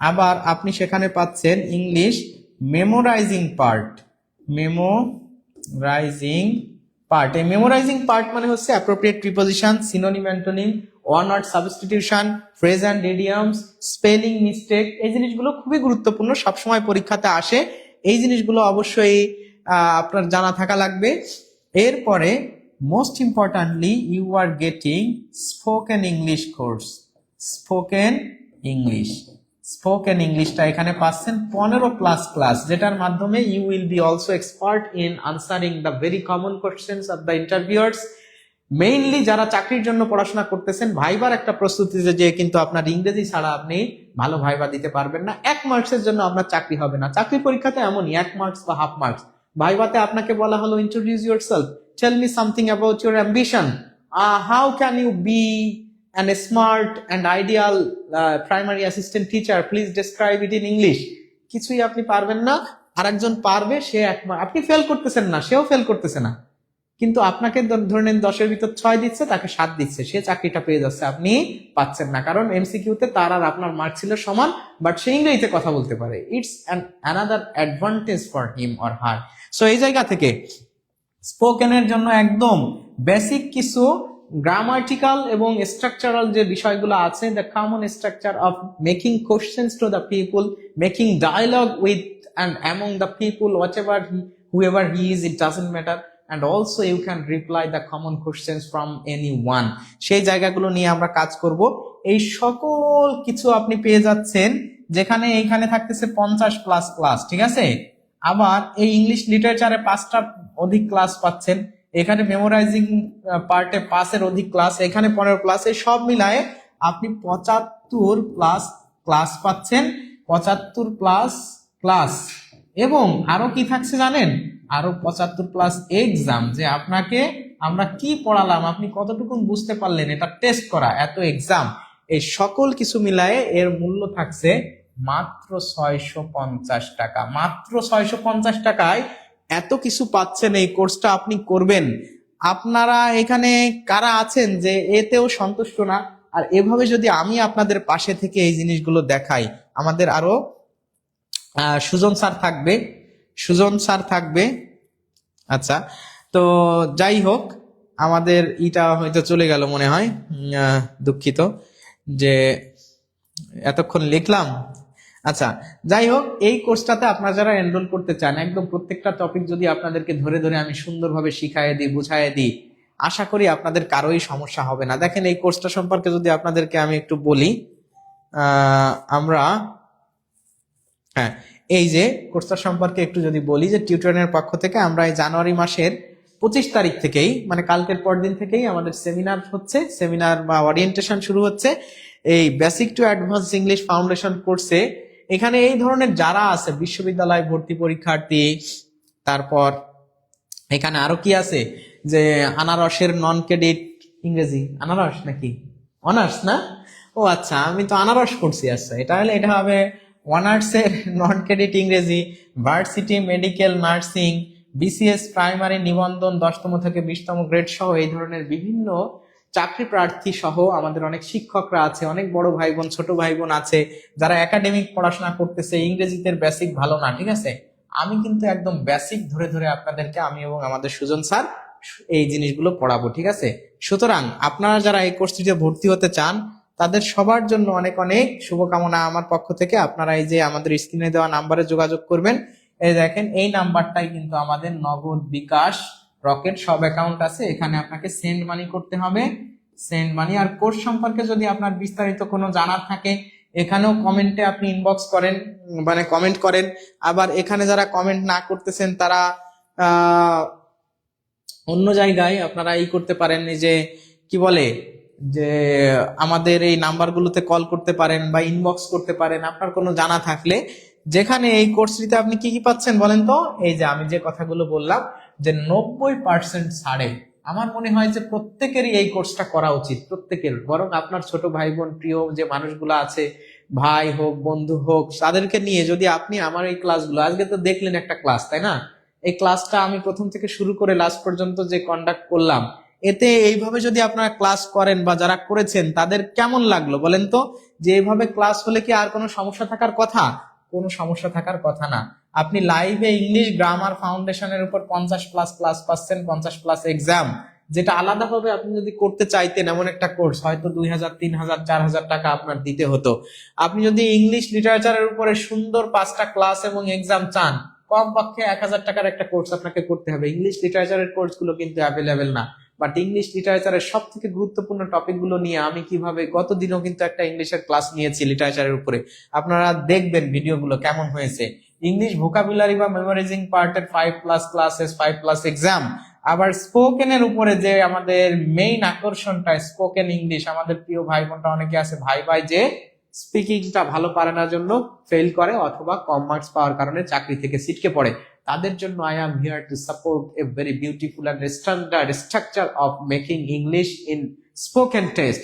আবার আপনি সেখানে পাচ্ছেন English memorising part, memorising part. এই মেমোরাইজিং পার্ট মানে হচ্ছে appropriate preposition, synonym, antonym, one word substitution, phrase and idioms, spelling mistake. এই জিনিসগুলো খুবই গুরুত্বপূর্ণ, সবসময় পরীক্ষাতে আসে। এই জিনিসগুলো অবশ্যই আপনার জানা থাকা লাগবে। এরপরে most importantly you are getting spoken English course, spoken English. Spoken ইংলিশটা এখানে পাচ্ছেন 15+ ক্লাস, যেটার মাধ্যমে you will be also expert in answering the very common questions of the interviewers. Mainly যারা চাকরির জন্য পড়াশোনা করতেছেন, ভাইবার একটা প্রস্তুতিতে যে কিন্তু আপনার ইংরেজি ছাড়া আপনি ভালো ভাইবা দিতে পারবেন না। 1 মার্কসের জন্য আপনার চাকরি হবে না। চাকরি পরীক্ষাতে এমনই 1 মার্কস বা হাফ মার্কস। ভাইবাতে আপনাকে বলা হলো introduce yourself, tell me something about your ambition, how can you be and a smart and ideal primary assistant teacher, please describe it in English. কিছুই আপনি পারবেন না, আরেকজন পারবে, সে আপনি ফেল করতেছেন না, সেও ফেল করতেছে না, কিন্তু আপনাকে ধরে নেন 10-এর ভিতর 6 দিচ্ছে, তাকে 7 দিচ্ছে, সে চাকরিটা পেয়ে যাচ্ছে, আপনি পাচ্ছেন না। কারণ এমসিকিউতে তার আর আপনার মার্ক ছিল সমান, বাট সে ইংরেজিতে কথা বলতে পারে। It's another advantage for him or her. So এই জায়গা থেকে স্পোকেনের জন্য একদম বেসিক কিছু গ্রামাটিক্যাল এবং স্ট্রাকচারাল যে বিষয়গুলো আছে, the common structure of making questions to the people, making dialogue with and among the people, whatever whoever he is, it doesn't matter, and also you can reply the common questions from anyone. সেই জায়গাগুলো নিয়ে আমরা কাজ করব। এই সকল কিছু আপনি পেয়ে যাচ্ছেন, যেখানে এইখানে থাকতেছে 50+ ক্লাস, ঠিক আছে? আবার এই ইংলিশ লিটারেচারে 5টা অধিক ক্লাস পাচ্ছেন, এখানে মেমোরাইজিং পার্টে 5-এর অধিক ক্লাস, এখানে 15+, এই সব মিলায়ে আপনি 75+ ক্লাস পাচ্ছেন, 75+ ক্লাস। এবং আরো কি থাকছে জানেন? আরো 75+ এক্সাম, যে আপনাকে আমরা কি পড়ালাম, আপনি কতটুকু বুঝতে পারলেন, এটা টেস্ট করা, এত এক্সাম। এই সকল কিছু মিলায়ে এর মূল্য থাকছে মাত্র 650 টাকা। মাত্র 650 টাকায় এত কিছু পাচ্ছেন। এই কোর্সটা আপনি করবেন। আপনারা এখানে কারা আছেন যে এতেও সন্তুষ্ট না? আর এভাবে যদি আমি আপনাদের পাশে থেকে এই জিনিসগুলো দেখাই, আমাদের আরো সুজন স্যার থাকবে, সুজন স্যার থাকবে। আচ্ছা, তো যাই হোক, আমাদের ইটা হয়তো চলে গেল মনে হয়, দুঃখিত যে এতক্ষণ লিখলাম। আচ্ছা, যাই হোক, এই কোর্সটাতে আপনারা যারা এনরোল করতে চান, একদম প্রত্যেকটা টপিক যদি আপনাদেরকে ধরে ধরে আমি সুন্দরভাবে শিখাইয়ে দিই, বুঝাইয়ে দিই, আশা করি আপনাদের কারোই সমস্যা হবে না। দেখেন, এই কোর্সটা সম্পর্কে যদি আপনাদেরকে আমি একটু বলি, আমরা এই যে কোর্সটা সম্পর্কে একটু যদি বলি, যে টিউটোরিয়ালের পক্ষ থেকে আমরা এই জানুয়ারি মাসের 25 তারিখ থেকেই, মানে কালকের পর দিন থেকেই আমাদের সেমিনার হচ্ছে, সেমিনার বা ওরিয়েন্টেশন শুরু হচ্ছে এই basic to advance English foundation কোর্সে। এখানে এই ধরনের যারা আছে, বিশ্ববিদ্যালয় ভর্তি পরীক্ষার্থী, তারপর এখানে আরো কি আছে, যে আনারসের নন ক্রেডিট ইংরেজি, আনারস নাকি অনার্স না? ও আচ্ছা, আমি তো আনারস পড়ছি। আচ্ছা, এটা হবে অনার্সের নন ক্রেডিট ইংরেজি, varsity, medical, nursing, BCS, primary, নিবন্ধন 10তম থেকে 20তম গ্রেড সহ এই ধরনের বিভিন্ন চাকরি প্রার্থী সহ আমাদের অনেক শিক্ষকরা আছে, অনেক বড় ভাই বোন, ছোট ভাই বোন আছে যারা একাডেমিক পড়াশোনা করতেছে, ইংরেজিতে বেসিক ভালো না, ঠিক আছে? আমি কিন্তু একদম বেসিক ধরে ধরে আপনাদেরকে, আমি এবং আমাদের সুজন স্যার এই জিনিসগুলো পড়াবো, ঠিক আছে? সুতরাং আপনারা যারা এই কোর্সটিতে ভর্তি হতে চান তাদের সবার জন্য অনেক অনেক শুভকামনা আমার পক্ষ থেকে। আপনারা এই যে আমাদের স্ক্রিনে দেওয়া নাম্বারে যোগাযোগ করবেন। এই দেখেন, এই নাম্বারটাই কিন্তু আমাদের নগদ, বিকাশ, রকেট সব অ্যাকাউন্ট আছে। এখানে আপনাকে সেন্ড মানি করতে হবে, সেন্ড মানি। আর কোর্স সম্পর্কে যদি আপনার বিস্তারিত কোনো জানার থাকে এখানেও কমেন্টে আপনি ইনবক্স করেন, মানে কমেন্ট করেন। আবার এখানে যারা কমেন্ট না করতেছেন তারা অন্য জায়গায় আপনারা এই করতে পারেন, এই যে কি বলে যে আমাদের এই নাম্বারগুলোতে কল করতে পারেন বা ইনবক্স করতে পারেন আপনার কোনো জানা থাকলে। যেখানে এই কোর্সটিতে আপনি কি কি পাচ্ছেন বলেন তো? এই যে আমি যে কথাগুলো বললাম যে 90% ছাড়ে। আমার মনে হয় যে প্রত্যেকেরই এই কোর্সটা করা উচিত, প্রত্যেকের। বরং আপনার ছোট ভাই বোন, প্রিয় যে মানুষগুলো আছে, ভাই হোক বন্ধু হোক, তাদেরকে নিয়ে যদি আপনি আমার এই ক্লাসগুলো, আজকে তো দেখলেন একটা ক্লাস, তাই না? এই ক্লাসটা আমি প্রথম থেকে শুরু করে লাস্ট পর্যন্ত যে কন্ডাক্ট করলাম, এতে এইভাবে যদি আপনারা ক্লাস করেন বা যারা করেছেন তাদের কেমন লাগলো বলেন তো? যে এইভাবে ক্লাস হলে কি আর কোনো সমস্যা থাকার কথা? কোনো সমস্যা থাকার কথা না। আপনি লাইভে ইংলিশ গ্রামার ফাউন্ডেশনের উপর 50+ ক্লাস পাচ্ছেন, 50+ এক্সাম, যেটা আলাদাভাবে আপনি যদি করতে চাইতেন এমন একটা কোর্স, হয়তো 2000, 3000, 4000 টাকা আপনার দিতে হতো। আপনি যদি ইংলিশ লিটারেচারের উপরে সুন্দর 5টা ক্লাস এবং এক্সাম চান, কমপক্ষে 1000 টাকার একটা কোর্স আপনাকে করতে হবে। ইংলিশ লিটারেচারের কোর্সগুলো কিন্তু অ্যাভেলেবেল না। বাট ইংলিশ লিটারেচারের সব থেকে গুরুত্বপূর্ণ টপিকগুলো নিয়ে আমি কিভাবে, গতদিনও কিন্তু একটা ইংলিশের ক্লাস নিয়েছি লিটারেচারের উপরে, আপনারা দেখবেন ভিডিওগুলো কেমন হয়েছে। ইংলিশ ভোকাবুলারি বা মেমোরাইজিং পার্টের 5+ ক্লাসেস, 5+ এক্সাম। আবার স্পোকেনের উপরে যে আমাদের মেইন আকর্ষণটা, স্পোকেন ইংলিশ, আমাদের প্রিয় ভাই বোনটা অনেকে আছে ভাই ভাই যে স্পিকিংটা ভালো পারে না জন্য ফেল করে অথবা কম মার্কস পাওয়ার কারণে চাকরি থেকে ছিটকে পড়ে, তাদের জন্য I am here to support a very beautiful and standard structure of making English in spoken test.